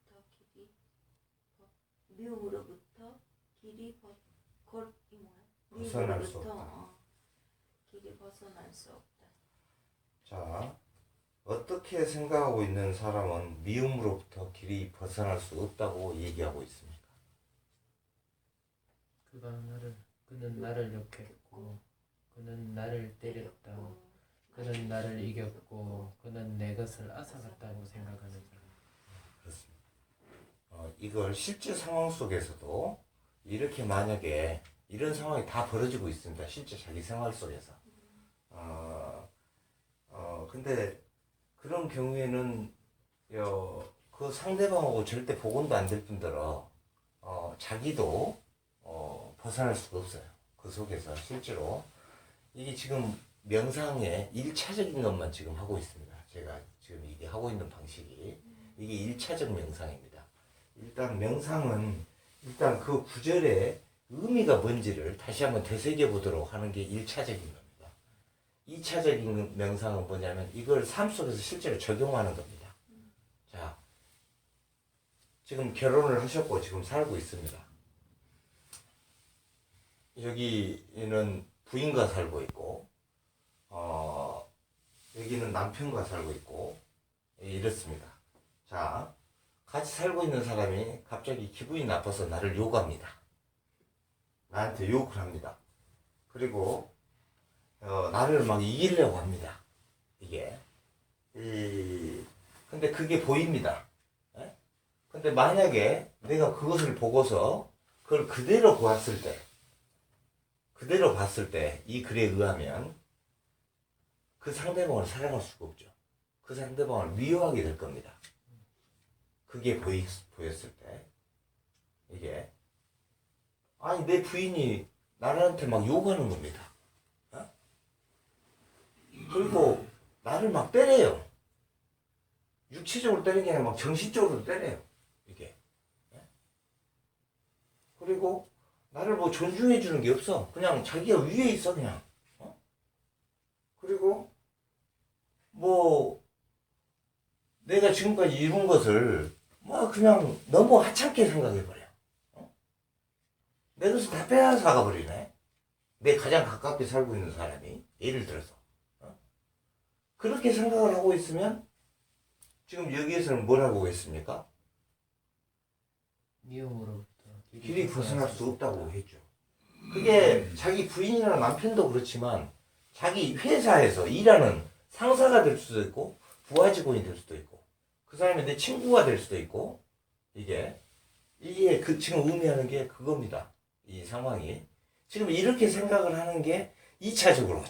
벗어날 수 없다. 길이 벗어날 수 없다. 자, 어떻게 생각하고 있는 사람은 미움으로부터 길이 벗어날 수 없다고 얘기하고 있습니까? 그는 나를 욕했고 그는 나를 때렸다. 그는 나를 이겼고 그는 내 것을 앗아갔다고 생각하는 사람. 그렇습니다. 이걸 실제 상황 속에서도 이렇게 만약에 이런 상황이 다 벌어지고 있습니다. 실제 자기 생활 속에서. 근데 그런 경우에는 그 상대방하고 절대 복원도 안 될 뿐더러 자기도 벗어날 수가 없어요. 그 속에서 실제로 이게 지금 명상의 1차적인 것만 지금 하고 있습니다. 제가 지금 이게 하고 있는 방식이 이게 1차적 명상입니다. 일단 명상은 일단 그 구절의 의미가 뭔지를 다시 한번 되새겨 보도록 하는 게 1차적인 겁니다. 2차적인 명상은 뭐냐면 이걸 삶 속에서 실제로 적용하는 겁니다. 자, 지금 결혼을 하셨고 지금 살고 있습니다. 여기는 부인과 살고 있고 여기는 남편과 살고 있고 이렇습니다. 자, 같이 살고 있는 사람이 갑자기 기분이 나빠서 나를 욕합니다. 나한테 욕을 합니다. 그리고 나를 막 이기려고 합니다. 이게 근데 그게 보입니다. 에? 근데 만약에 내가 그것을 보고서 그걸 그대로 봤을 때 이 글에 의하면 그 상대방을 사랑할 수가 없죠. 그 상대방을 미워하게 될 겁니다. 그게 보였을 때 이게 아니 내 부인이 나한테 막 욕하는 겁니다. 그리고 나를 막 때려요. 육체적으로 때리는 게 아니라 막 정신적으로 때려요. 이게. 그리고 나를 뭐 존중해 주는 게 없어. 그냥 자기가 위에 있어 그냥. 그리고 뭐 내가 지금까지 이룬 것을 뭐 그냥 너무 하찮게 생각해 버려. 내 것을 다 빼앗아 가버리네. 내 가장 가깝게 살고 있는 사람이 예를 들어서 그렇게 생각을 하고 있으면 지금 여기에서는 뭘 하고 있습니까? 미움으로부터 길이 벗어날 수 없다고 했죠. 그게 자기 부인이나 남편도 그렇지만 자기 회사에서 일하는 상사가 될 수도 있고 부하 직원이 될 수도 있고 그 사람이 내 친구가 될 수도 있고 이게 그 지금 의미하는 게 그겁니다. 이 상황이 지금 이렇게 생각을 하는 게 2차적으로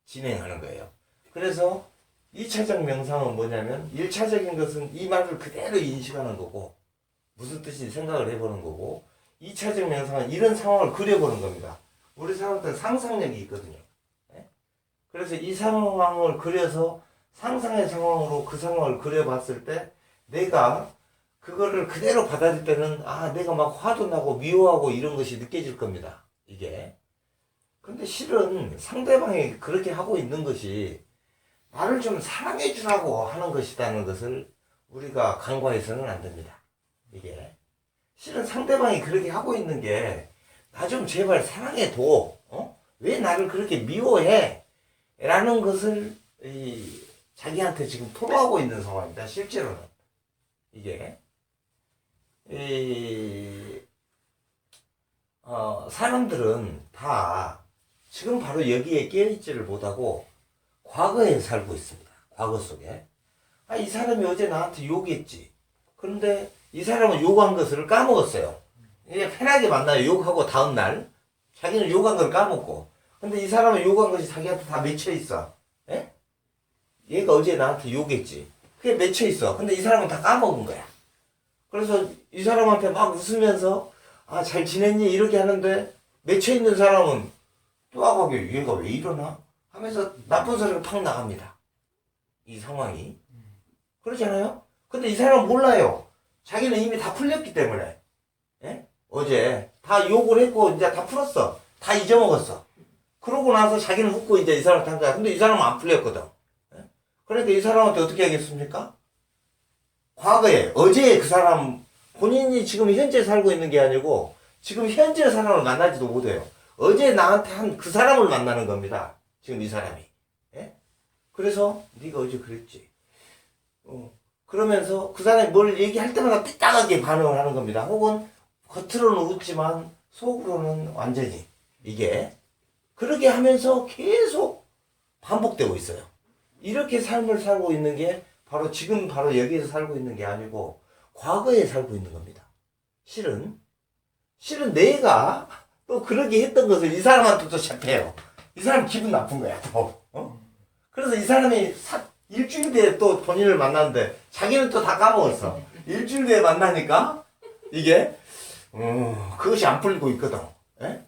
진행하는 거예요. 그래서 2차적 명상은 뭐냐면 1차적인 것은 이 말을 그대로 인식하는 거고 무슨 뜻인지 생각을 해보는 거고 2차적 명상은 이런 상황을 그려보는 겁니다. 우리 사람들은 상상력이 있거든요. 그래서 이 상황을 그려서 상상의 상황으로 그 상황을 그려봤을 때 내가 그거를 그대로 받아들일 때는 내가 막 화도 나고 미워하고 이런 것이 느껴질 겁니다. 이게. 근데 실은 상대방이 그렇게 하고 있는 것이 나를 좀 사랑해 주라고 하는 것이라는 것을 우리가 간과해서는 안 됩니다. 이게. 실은 상대방이 그렇게 하고 있는 게 나 좀 제발 사랑해도 왜 나를 그렇게 미워해? 라는 것을 자기한테 지금 토로하고 있는 상황입니다. 실제로는 이게 사람들은 다 지금 바로 여기에 깨어있지를 못하고 과거에 살고 있습니다. 과거 속에 이 사람이 어제 나한테 욕했지. 그런데 이 사람은 욕한 것을 까먹었어요. 이제 편하게 만나요. 욕하고 다음날 자기는 욕한 걸 까먹고. 근데 이 사람은 욕한 것이 자기한테 다 맺혀있어. 예? 얘가 어제 나한테 욕했지. 그게 맺혀있어. 근데 이 사람은 다 까먹은 거야. 그래서 이 사람한테 막 웃으면서 잘 지냈니? 이렇게 하는데 맺혀있는 사람은 또하게 얘가 왜 이러나? 하면서 나쁜 소리가 팍 나갑니다. 이 상황이. 그렇잖아요? 근데 이 사람은 몰라요. 자기는 이미 다 풀렸기 때문에. 예? 어제 다 욕을 했고 이제 다 풀었어. 다 잊어먹었어. 그러고 나서 자기는 웃고 이제 이 사람한테 한 거야. 근데 이 사람은 안 풀렸거든. 예? 그러니까 이 사람한테 어떻게 하겠습니까? 과거에 어제 그 사람 본인이 지금 현재 살고 있는 게 아니고 지금 현재 사람을 만나지도 못해요. 어제 나한테 한 그 사람을 만나는 겁니다. 지금 이 사람이. 예? 그래서 네가 어제 그랬지. 그러면서 그 사람이 뭘 얘기할 때마다 삐딱하게 반응을 하는 겁니다. 혹은 겉으로는 웃지만 속으로는 완전히 이게 그렇게 하면서 계속 반복되고 있어요. 이렇게 삶을 살고 있는 게 바로 지금 바로 여기에서 살고 있는 게 아니고 과거에 살고 있는 겁니다. 실은 내가 또 그러게 했던 것을 이 사람한테 또 잡혀요. 이 사람 기분 나쁜 거야. 또. 그래서 이 사람이 일주일 뒤에 또 본인을 만났는데 자기는 또 다 까먹었어. 일주일 뒤에 만나니까 이게 그것이 안 풀리고 있거든. 예?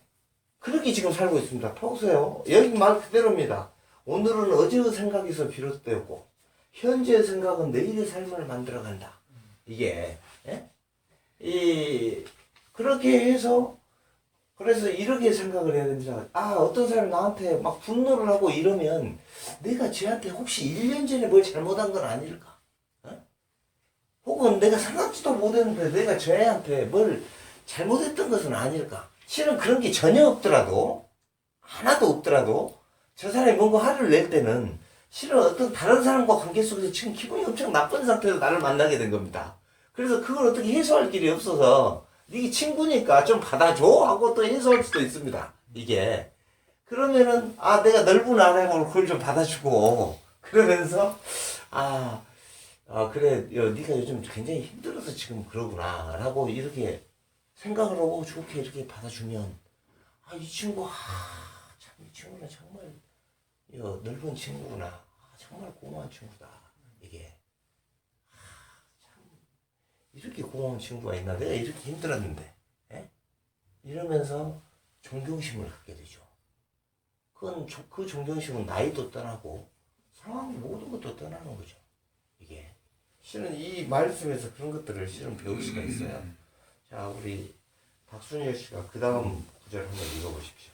그렇게 지금 살고 있습니다. 보세요. 여기 말 그대로입니다. 오늘은 어제의 생각에서 비롯되었고 현재의 생각은 내일의 삶을 만들어간다. 이게 예? 그렇게 해서 그래서 이렇게 생각을 해야 됩니다. 어떤 사람이 나한테 막 분노를 하고 이러면 내가 쟤한테 혹시 1년 전에 뭘 잘못한 건 아닐까? 혹은 내가 생각지도 못했는데 내가 쟤한테 뭘 잘못했던 것은 아닐까? 실은 그런 게 전혀 없더라도 하나도 없더라도 저 사람이 뭔가 화를 낼 때는 실은 어떤 다른 사람과 관계 속에서 지금 기분이 엄청 나쁜 상태에서 나를 만나게 된 겁니다. 그래서 그걸 어떻게 해소할 길이 없어서 네 친구니까 좀 받아줘 하고 또 해소할 수도 있습니다. 이게 그러면은 내가 넓은 안에고 그걸 좀 받아주고 그러면서 그래 네가 요즘 굉장히 힘들어서 지금 그러구나 라고 이렇게 생각을 하고 좋게 이렇게 받아주면 이 친구 참 이 친구는 정말 넓은 친구구나. 정말 고마운 친구다. 이게 참 이렇게 고마운 친구가 있나? 내가 이렇게 힘들었는데 이러면서 존경심을 갖게 되죠. 그 존경심은 나이도 떠나고 상황 모든 것도 떠나는 거죠. 이게 실은 이 말씀에서 그런 것들을 실은 배울 수가 있어요. 자, 우리 박순열 씨가 그 다음 구절 한번 읽어보십시오.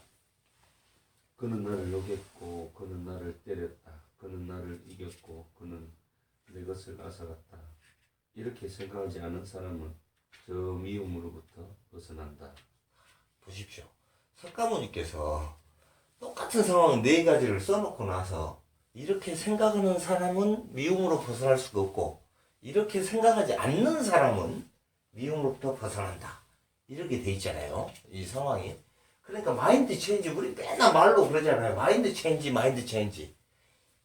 그는 나를 욕했고 그는 나를 때렸다. 그는 나를 이겼고 그는 내 것을 앗아갔다. 이렇게 생각하지 않은 사람은 저 미움으로부터 벗어난다. 보십시오. 석가모니께서 똑같은 상황 4가지를 써놓고 나서 이렇게 생각하는 사람은 미움으로 벗어날 수가 없고 이렇게 생각하지 않는 사람은 미움으로부터 벗어난다. 이렇게 돼 있잖아요. 이 상황이. 그러니까 마인드 체인지 우리 맨날 말로 그러잖아요. 마인드 체인지.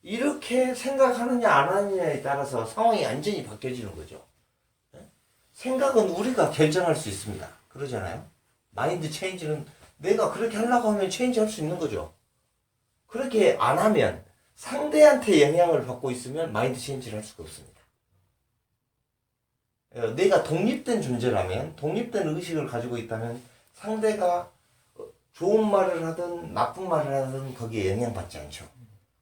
이렇게 생각하느냐 안 하느냐에 따라서 상황이 완전히 바뀌어지는 거죠. 생각은 우리가 결정할 수 있습니다. 그러잖아요. 마인드 체인지는 내가 그렇게 하려고 하면 체인지 할 수 있는 거죠. 그렇게 안 하면 상대한테 영향을 받고 있으면 마인드 체인지를 할 수가 없습니다. 내가 독립된 존재라면 독립된 의식을 가지고 있다면 상대가 좋은 말을 하든 나쁜 말을 하든 거기에 영향받지 않죠.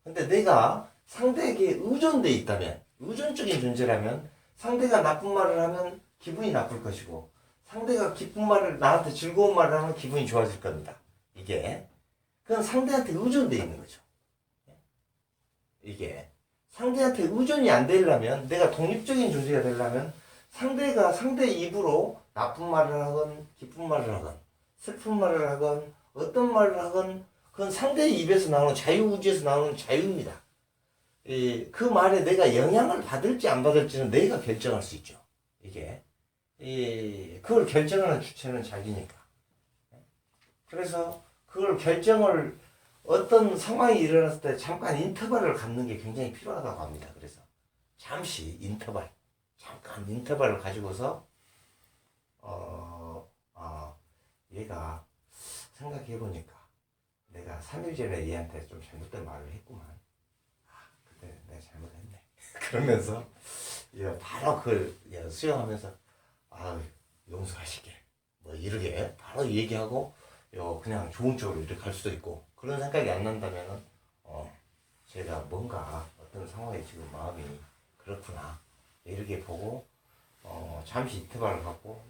근데 내가 상대에게 의존돼 있다면 의존적인 존재라면 상대가 나쁜 말을 하면 기분이 나쁠 것이고 상대가 기쁜 말을 나한테 즐거운 말을 하면 기분이 좋아질 겁니다. 이게 그건 상대한테 의존돼 있는 거죠. 이게 상대한테 의존이 안 되려면 내가 독립적인 존재가 되려면 상대가 상대 입으로 나쁜 말을 하건 기쁜 말을 하건 슬픈 말을 하건 어떤 말을 하건 그건 상대의 입에서 나오는 자유우지에서 나오는 자유입니다. 그 말에 내가 영향을 받을지 안 받을지는 내가 결정할 수 있죠. 이게 그걸 결정하는 주체는 자기니까. 그래서 그걸 결정을 어떤 상황이 일어났을 때 잠깐 인터벌을 갖는 게 굉장히 필요하다고 합니다. 그래서 잠시 인터벌, 잠깐 인터벌을 가지고서 얘가 생각해 보니까 내가 3일 전에 얘한테 좀 잘못된 말을 했구만. 그때 내가 잘못했네. 그러면서 바로 그걸 수용하면서 용서하시게 뭐 이렇게 바로 얘기하고 그냥 좋은 쪽으로 이렇게 갈 수도 있고 그런 생각이 안 난다면은 제가 뭔가 어떤 상황에 지금 마음이 그렇구나 이렇게 보고 잠시 이태발을 갖고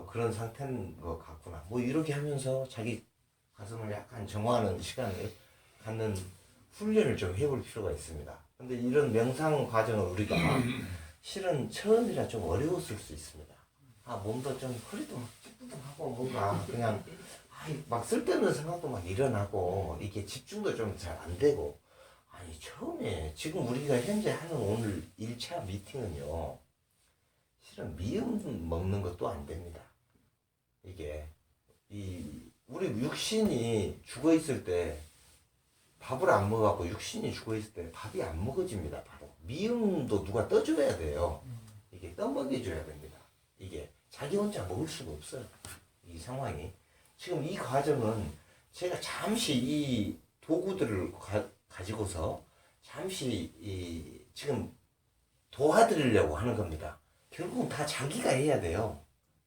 그런 상태인 것 같구나 뭐 이렇게 하면서 자기 가슴을 약간 정화하는 시간을 갖는 훈련을 좀 해볼 필요가 있습니다. 근데 이런 명상 과정을 우리가 실은 처음이라 좀 어려웠을 수 있습니다. 몸도 좀 허리도 막 찌뿌둥하고 뭔가 그냥 막 쓸데없는 생각도 막 일어나고 이게 집중도 좀 잘 안 되고 처음에 지금 우리가 현재 하는 오늘 1차 미팅은요 실은 미음 먹는 것도 안 됩니다. 이게 우리 육신이 죽어 있을 때 밥을 안 먹어갖고 육신이 죽어 있을 때 밥이 안 먹어집니다. 바로 미음도 누가 떠줘야 돼요. 이게 떠먹여줘야 됩니다. 이게 자기 혼자 먹을 수가 없어요. 이 상황이 지금 이 과정은 제가 잠시 이 도구들을 가지고서 잠시 지금 도와드리려고 하는 겁니다. 결국은 다 자기가 해야 돼요.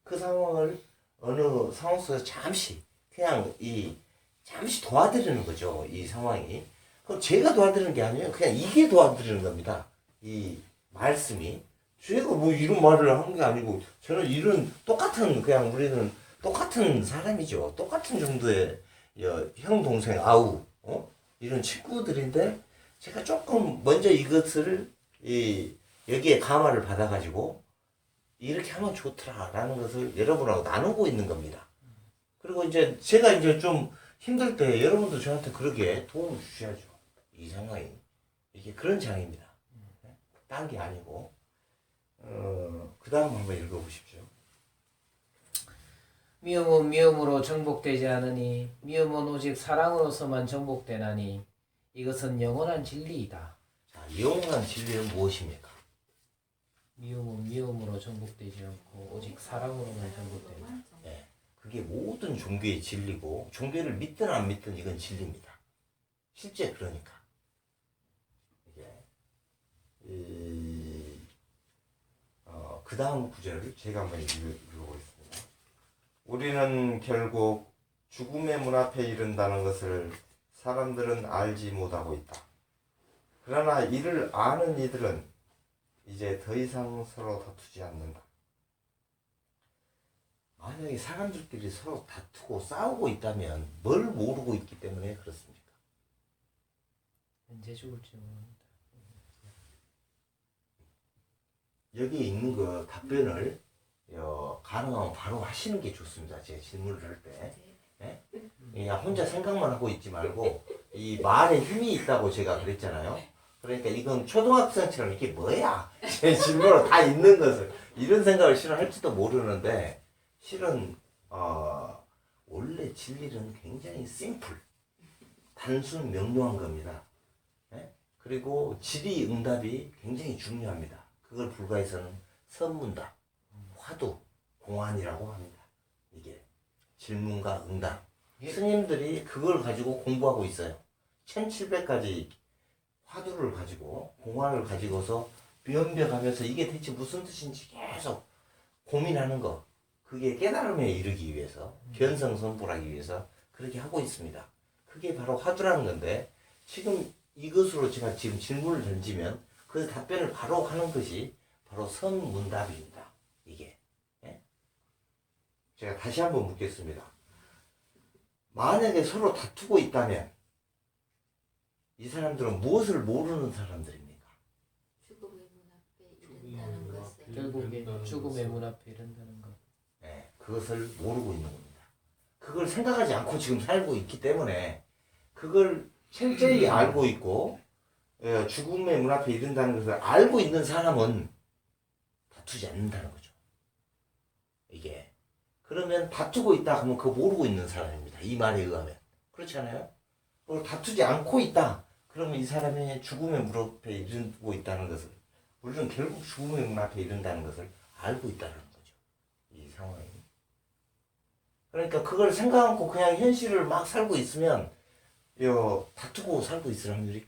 그 상황을 어느 상황 속에서 잠시 그냥 잠시 도와드리는 거죠. 이 상황이. 그럼 제가 도와드리는 게 아니에요. 그냥 이게 도와드리는 겁니다. 이 말씀이. 제가 뭐 이런 말을 한 게 아니고 저는 이런 똑같은 그냥 우리는 똑같은 사람이죠. 똑같은 정도의 형, 동생, 아우 이런 친구들인데 제가 조금 먼저 이것을 여기에 감화를 받아가지고 이렇게 하면 좋더라라는 것을 여러분하고 나누고 있는 겁니다. 그리고 이제 제가 이제 좀 힘들 때 여러분도 저한테 그렇게 도움을 주셔야죠. 이 상황이 이게 그런 장입니다. 딴 게 아니고 그 다음 한번 읽어보십시오. 미움은 미움으로 정복되지 않으니 미움은 오직 사랑으로서만 정복되나니 이것은 영원한 진리이다. 자, 영원한 진리는 무엇입니까? 미움은 미움으로 정복되지 않고 오직 사랑으로만 정복된다. 네, 그게 모든 종교의 진리고 종교를 믿든 안 믿든 이건 진리입니다. 실제 그러니까 그 다음 구절을 제가 한번 읽어보겠습니다. 우리는 결국 죽음의 문 앞에 이른다는 것을 사람들은 알지 못하고 있다. 그러나 이를 아는 이들은 이제 더 이상 서로 다투지 않는다. 만약에 사람들끼리 서로 다투고 싸우고 있다면 뭘 모르고 있기 때문에 그렇습니까? 언제 죽을지 모릅니다. 여기 있는 그 답변을 가능하면 바로 하시는 게 좋습니다. 제가 질문을 할 때. 그냥 혼자 생각만 하고 있지 말고 이 말에 힘이 있다고 제가 그랬잖아요. 그러니까 이건 초등학생처럼 이게 뭐야? 제 질문으로 다 있는 것을 이런 생각을 실은 할지도 모르는데 실은 원래 진리는 굉장히 심플 단순 명료한 겁니다. 그리고 질의응답이 굉장히 중요합니다. 그걸 불가해서는 선문답, 화두, 공안이라고 합니다. 이게 질문과 응답. 스님들이 그걸 가지고 공부하고 있어요. 1700가지 화두를 가지고 공안을 가지고서 변별하면서 이게 대체 무슨 뜻인지 계속 고민하는 거. 그게 깨달음에 이르기 위해서 견성선포하기 위해서 그렇게 하고 있습니다. 그게 바로 화두라는 건데 지금 이것으로 제가 지금 질문을 던지면 그 답변을 바로 하는 것이 바로 선문답입니다. 이게. 제가 다시 한번 묻겠습니다. 만약에 서로 다투고 있다면 이 사람들은 무엇을 모르는 사람들입니까? 죽음의 문 앞에 이른다는 것을 결국에 죽음의 문 앞에 이른다는 것. 그것을 모르고 있는 겁니다. 그걸 생각하지 않고 지금 살고 있기 때문에 그걸 철저히 알고 있고 죽음의 문 앞에 이른다는 것을 알고 있는 사람은 다투지 않는다는 거죠. 이게 그러면 다투고 있다 하면 그거 모르고 있는 사람입니다. 이 말에 의하면 그렇지 않아요? 그걸 다투지 않고 있다 그러면 이 사람이 죽음의 문 앞에 이르고 있다는 것을 물론 결국 죽음의 문 앞에 이른다는 것을 알고 있다는 거죠. 이 상황이. 그러니까 그걸 생각 않고 그냥 현실을 막 살고 있으면 다투고 살고 있을 확률이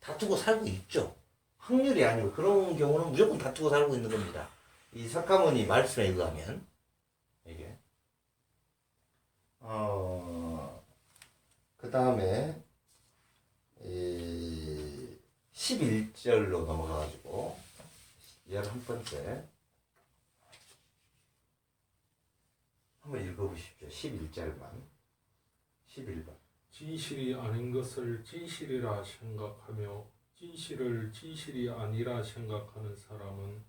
다투고 살고 있죠. 확률이 아니고 그런 경우는 무조건 다투고 살고 있는 겁니다. 이 석가모니 말씀에 의하면 이게 그 다음에 11절로 넘어가가지고 11번째 한번 읽어보십시오. 11절만 11번 진실이 아닌 것을 진실이라 생각하며 진실을 진실이 아니라 생각하는 사람은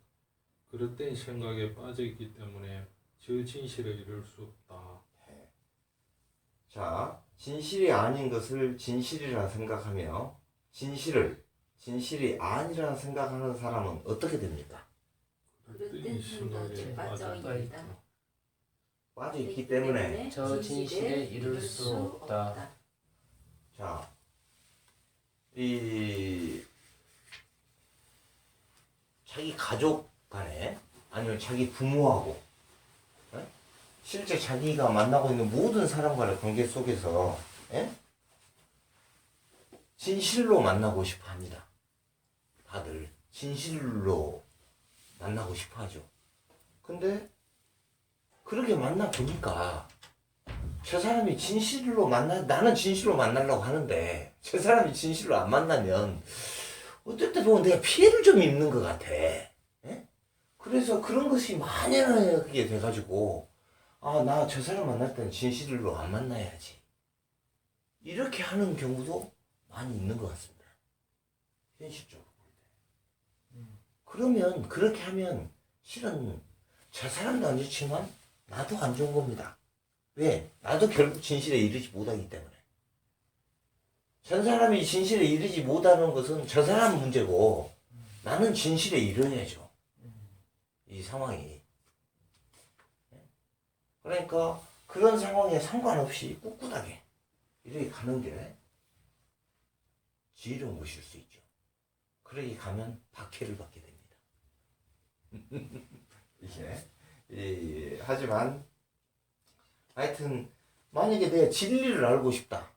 그릇된 생각에 빠져있기 때문에 저 진실을 이룰 수 없다. 자, 진실이 아닌 것을 진실이라 생각하며 진실을 진실이 아니라 생각하는 사람은 어떻게 됩니까? 그릇된 생각에 빠져 있다. 빠져있기 때문에 저 진실에 이룰 수 없다. 자, 이 자기 가족 간에 아니면 자기 부모하고 실제 자기가 만나고 있는 모든 사람과의 관계 속에서 진실로 만나고 싶어 합니다. 다들 진실로 만나고 싶어 하죠. 근데 그렇게 만나 보니까 저 사람이 진실로 나는 진실로 만나려고 하는데 저 사람이 진실로 안 만나면 어떨 때 보면 내가 피해를 좀 입는 것 같아. 그래서 그런 것이 만연하게 돼가지고 나 저 사람 만날 때는 진실로 안 만나야지. 이렇게 하는 경우도 많이 있는 것 같습니다. 현실적으로 볼 때. 그러면 그렇게 하면 실은 저 사람도 안 좋지만 나도 안 좋은 겁니다. 왜? 나도 결국 진실에 이르지 못하기 때문에. 저 사람이 진실에 이르지 못하는 것은 저 사람 문제고 나는 진실에 이르야죠. 이 상황이. 그러니까 그런 상황에 상관없이 꿋꿋하게 이렇게 가는 게 지혜로운 것일 수 있죠. 그렇게 가면 박해를 받게 됩니다. 이게 하지만 하여튼 만약에 내가 진리를 알고 싶다.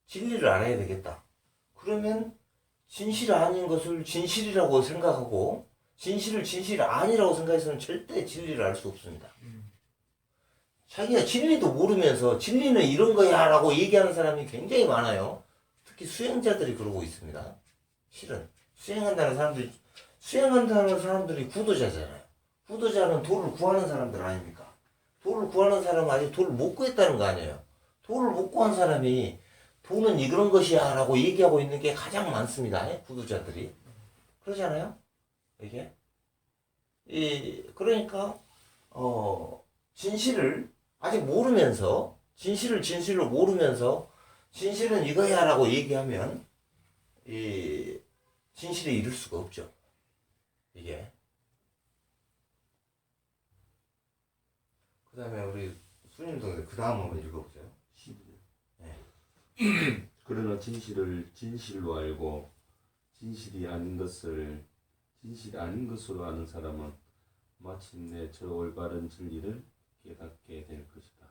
진리를 알아야 되겠다. 그러면 진실 아닌 것을 진실이라고 생각하고 진실을 진실 아니라고 생각해서는 절대 진리를 알 수 없습니다. 자기가 진리도 모르면서 진리는 이런 거야 라고 얘기하는 사람이 굉장히 많아요. 특히 수행자들이 그러고 있습니다. 실은 수행한다는 사람들이 구도자잖아요. 구도자는 도를 구하는 사람들 아닙니까? 도를 구하는 사람은 아직 도를 못 구했다는 거 아니에요. 도를 못 구한 사람이 도는 이런 것이야 라고 얘기하고 있는 게 가장 많습니다. 구도자들이. 그러잖아요? 이게. 그러니까, 진실을 아직 모르면서, 진실로 모르면서, 진실은 이거야 라고 얘기하면, 진실에 이룰 수가 없죠. 이게. 그 다음에 우리 수님도 그 다음 한번 읽어보세요. 네. 그러나 진실을 진실로 알고 진실이 아닌 것으로 아는 사람은 마침내 저 올바른 진리를 깨닫게 될 것이다.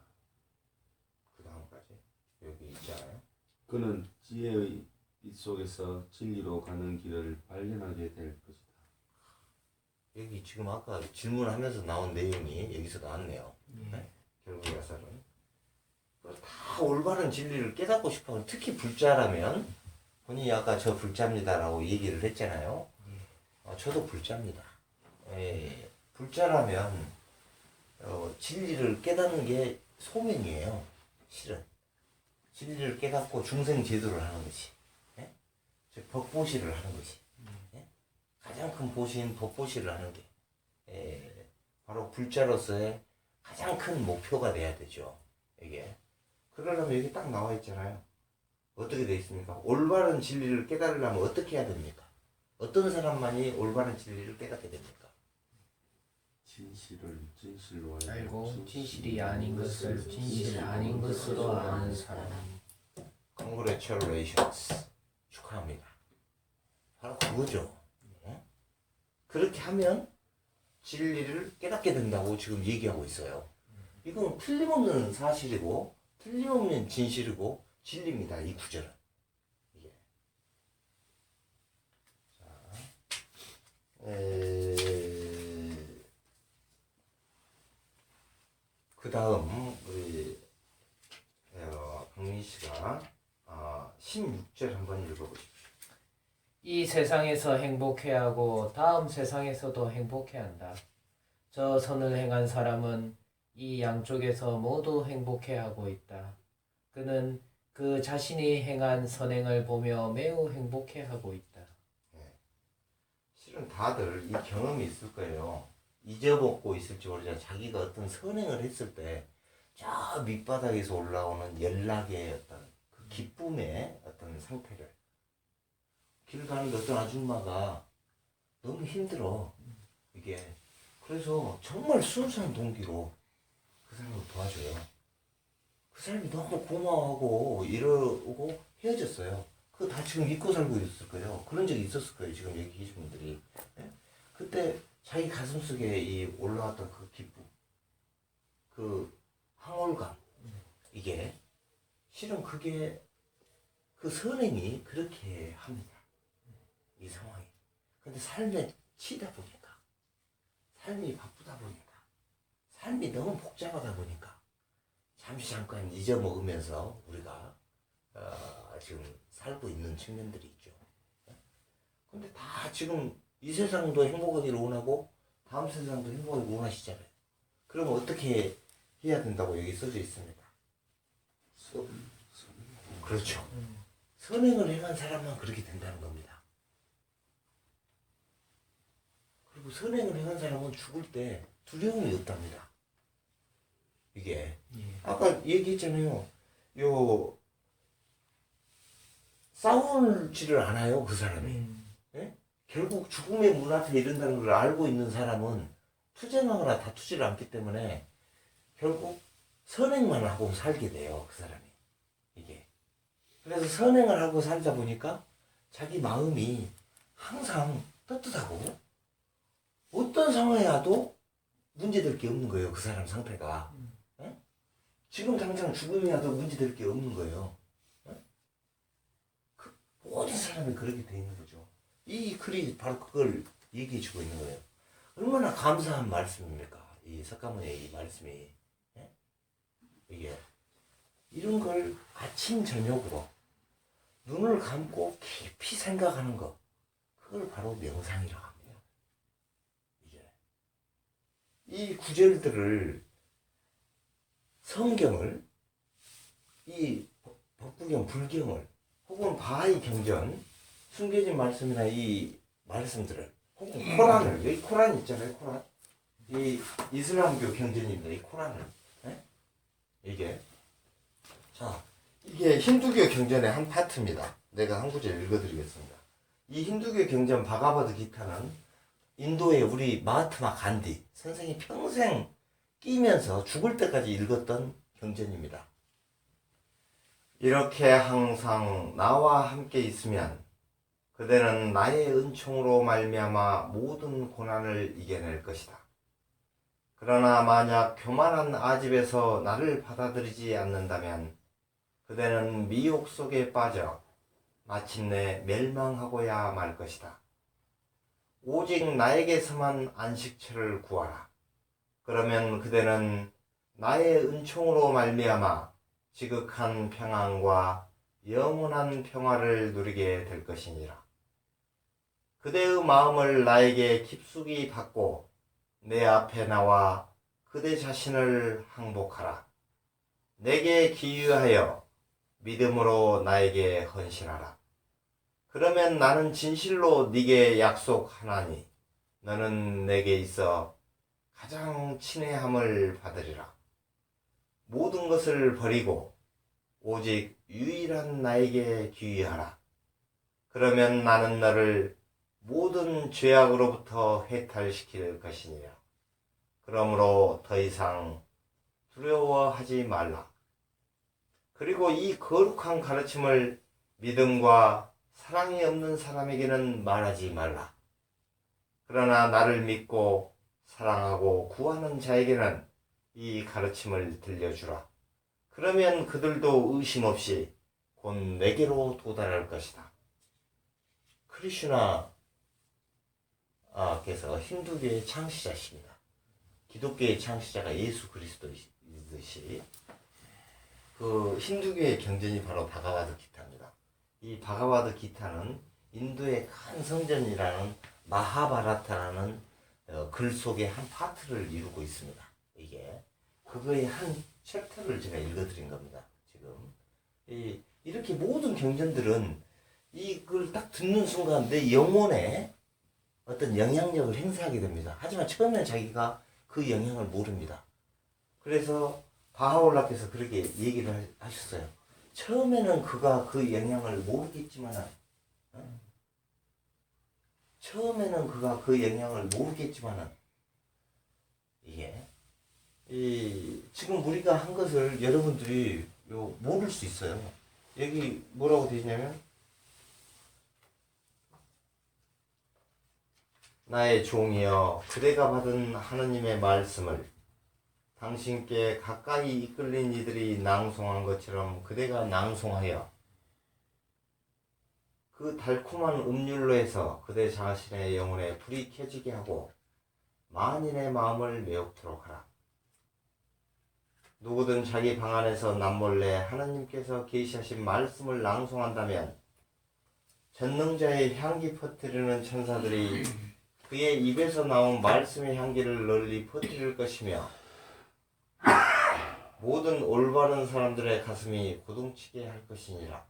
그 다음까지 여기 있잖아요. 그는 지혜의 빛 속에서 진리로 가는 길을 발견하게 될 것이다. 여기 지금 아까 질문하면서 나온 내용이 여기서 나왔네요. 네? 결국 야살은 다 올바른 진리를 깨닫고 싶어. 특히 불자라면 본인이 아까 저 불자입니다라고 얘기를 했잖아요. 저도 불자입니다. 불자라면 진리를 깨닫는 게 소명이에요. 실은 진리를 깨닫고 중생 제도를 하는 것이, 즉 법보시를 하는 것이, 가장 큰 보시인 법보시를 하는 게 바로 불자로서의 가장 큰 목표가 돼야 되죠. 이게. 그러려면 여기 딱 나와 있잖아요. 어떻게 돼 있습니까? 올바른 진리를 깨달으려면 어떻게 해야 됩니까? 어떤 사람만이 올바른 진리를 깨닫게 됩니까? 진실을 진실로 알고 진실이 아닌 것을 진실 아닌 것으로 아는 사람. Congratulations. 축하합니다. 바로 그거죠. 그렇게 하면 진리를 깨닫게 된다고 지금 얘기하고 있어요. 이건 틀림없는 사실이고 틀림없는 진실이고 진리입니다. 이 구절은. 이게. 자, 그 다음 우리 강민 씨가 16절 한번 읽어보십시오. 이 세상에서 행복해하고 다음 세상에서도 행복해한다. 저 선을 행한 사람은 이 양쪽에서 모두 행복해하고 있다. 그는 그 자신이 행한 선행을 보며 매우 행복해하고 있다. 실은 다들 이 경험이 있을 거예요. 잊어먹고 있을지 모르지만 자기가 어떤 선행을 했을 때 저 밑바닥에서 올라오는 연락의 어떤 그 기쁨의 어떤 상태를 길 가는데 어떤 아줌마가 너무 힘들어 이게 그래서 정말 순수한 동기로 그 사람을 도와줘요. 그 사람이 너무 고마워하고 이러고 헤어졌어요. 그거 다 지금 잊고 살고 있을 거예요. 그런 적이 있었을 거예요. 지금 여기 계신 분들이. 그때 자기 가슴속에 이 올라왔던 그 기쁨, 그 황홀감, 이게 실은 그게 그 선행이 그렇게 합니다. 이 상황이. 근데 삶에 치다 보니까, 삶이 바쁘다 보니까, 삶이 너무 복잡하다 보니까 잠깐 잊어먹으면서 우리가 지금 살고 있는 측면들이 있죠. 근데 다 지금 이 세상도 행복하기를 원하고 다음 세상도 행복하기를 원하시잖아요. 그러면 어떻게 해야 된다고 여기 써져 있습니다. 그렇죠. 선행을 행한 사람만 그렇게 된다는 겁니다. 그리고 선행을 행한 사람은 죽을 때 두려움이 없답니다. 이게 아까 얘기했잖아요. 요 싸우지를 않아요, 그 사람이. 예? 결국 죽음의 문 앞에 이른다는 걸 알고 있는 사람은 투쟁하거나 다투지를 않기 때문에 결국 선행만 하고 살게 돼요, 그 사람이. 이게. 그래서 선행을 하고 살다 보니까 자기 마음이 항상 떳떳하고 어떤 상황에 와도 문제될 게 없는 거예요, 그 사람 상태가. 예? 지금 당장 죽음이 와도 문제될 게 없는 거예요. 모든 사람이 그렇게 돼 있는 거죠. 이 글이 바로 그걸 얘기해 주고 있는 거예요. 얼마나 감사한 말씀입니까? 이 석가모니의 이 말씀이. 예? 이게 이런 걸 아침 저녁으로 눈을 감고 깊이 생각하는 것, 그걸 바로 명상이라고 합니다. 이게 이 구절들을 성경을 이 법구경 불경을 혹은 바하이 경전, 숨겨진 말씀이나 이 말씀들을, 혹은 코란을, 여기 코란 있잖아요, 코란. 이 이슬람교 경전입니다, 이 코란을. 네? 이게. 자, 이게 힌두교 경전의 한 파트입니다. 내가 한 구절 읽어드리겠습니다. 이 힌두교 경전 바가바드 기타는 인도의 우리 마하트마 간디, 선생이 평생 끼면서 죽을 때까지 읽었던 경전입니다. 이렇게 항상 나와 함께 있으면 그대는 나의 은총으로 말미암아 모든 고난을 이겨낼 것이다. 그러나 만약 교만한 아집에서 나를 받아들이지 않는다면 그대는 미혹 속에 빠져 마침내 멸망하고야 말 것이다. 오직 나에게서만 안식처를 구하라. 그러면 그대는 나의 은총으로 말미암아 지극한 평안과 영원한 평화를 누리게 될 것이니라. 그대의 마음을 나에게 깊숙이 닫고 내 앞에 나와 그대 자신을 항복하라. 내게 기유하여 믿음으로 나에게 헌신하라. 그러면 나는 진실로 네게 약속하나니 너는 내게 있어 가장 친애함을 받으리라. 모든 것을 버리고 오직 유일한 나에게 귀의하라. 그러면 나는 너를 모든 죄악으로부터 해탈시킬 것이니라. 그러므로 더 이상 두려워하지 말라. 그리고 이 거룩한 가르침을 믿음과 사랑이 없는 사람에게는 말하지 말라. 그러나 나를 믿고 사랑하고 구하는 자에게는 이 가르침을 들려주라. 그러면 그들도 의심 없이 곧 내게로 도달할 것이다. 크리슈나께서 힌두교의 창시자십니다. 기독교의 창시자가 예수 그리스도이듯이 그 힌두교의 경전이 바로 바가와드 기타입니다. 이 바가와드 기타는 인도의 큰 성전이라는 마하바라타라는 글 속의 한 파트를 이루고 있습니다. 이게 그거의 한 챕터를 제가 읽어드린 겁니다. 지금 이렇게 모든 경전들은 이걸 딱 듣는 순간 내 영혼에 어떤 영향력을 행사하게 됩니다. 하지만 처음에는 자기가 그 영향을 모릅니다. 그래서 바하올라께서 그렇게 얘기를 하셨어요. 처음에는 그가 그 영향을 모르겠지만, 이게 지금 우리가 한 것을 여러분들이 모를 수 있어요. 여기 뭐라고 되어 있냐면, 나의 종이여, 그대가 받은 하느님의 말씀을 당신께 가까이 이끌린 이들이 낭송한 것처럼 그대가 낭송하여 그 달콤한 음률로 해서 그대 자신의 영혼에 불이 켜지게 하고 만인의 마음을 매혹토록 하라. 누구든 자기 방 안에서 남몰래 하나님께서 계시하신 말씀을 낭송한다면 전능자의 향기 퍼뜨리는 천사들이 그의 입에서 나온 말씀의 향기를 널리 퍼뜨릴 것이며 모든 올바른 사람들의 가슴이 고동치게 할 것이니라.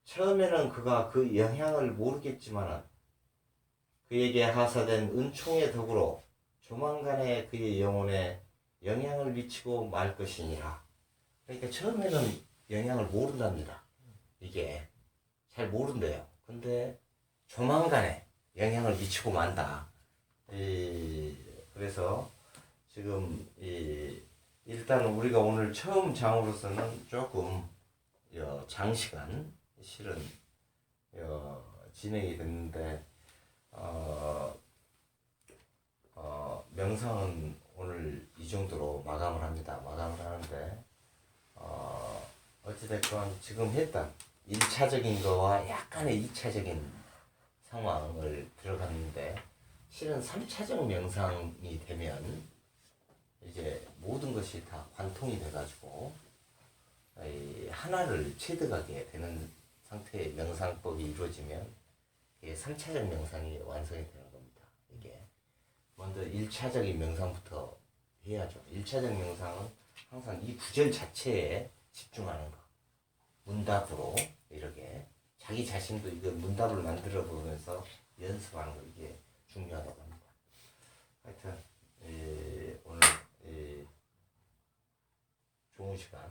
처음에는 그가 그 영향을 모르겠지만 그에게 하사된 은총의 덕으로 조만간에 그의 영혼에 영향을 미치고 말 것이니라. 그러니까 처음에는 영향을 모른답니다. 이게 잘 모른대요. 근데 조만간에 영향을 미치고 만다. 그래서 지금 일단 우리가 오늘 처음 장으로서는 조금 장시간 실은 진행이 됐는데 명상은 오늘 이 정도로 마감을 합니다. 마감을 하는데 어찌됐건 지금 했던 1차적인 거와 약간의 2차적인 상황을 들어갔는데 실은 3차적 명상이 되면 이제 모든 것이 다 관통이 돼가지고 하나를 체득하게 되는 상태의 명상법이 이루어지면 이게 3차적 명상이 완성이 되는 겁니다. 이게 먼저 1차적인 명상부터 해야죠. 1차적 명상은 항상 이 구절 자체에 집중하는 거. 문답으로 이렇게 자기 자신도 이거 문답을 만들어 보면서 연습하는 거, 이게 중요하다고 합니다. 하여튼 오늘 좋은 시간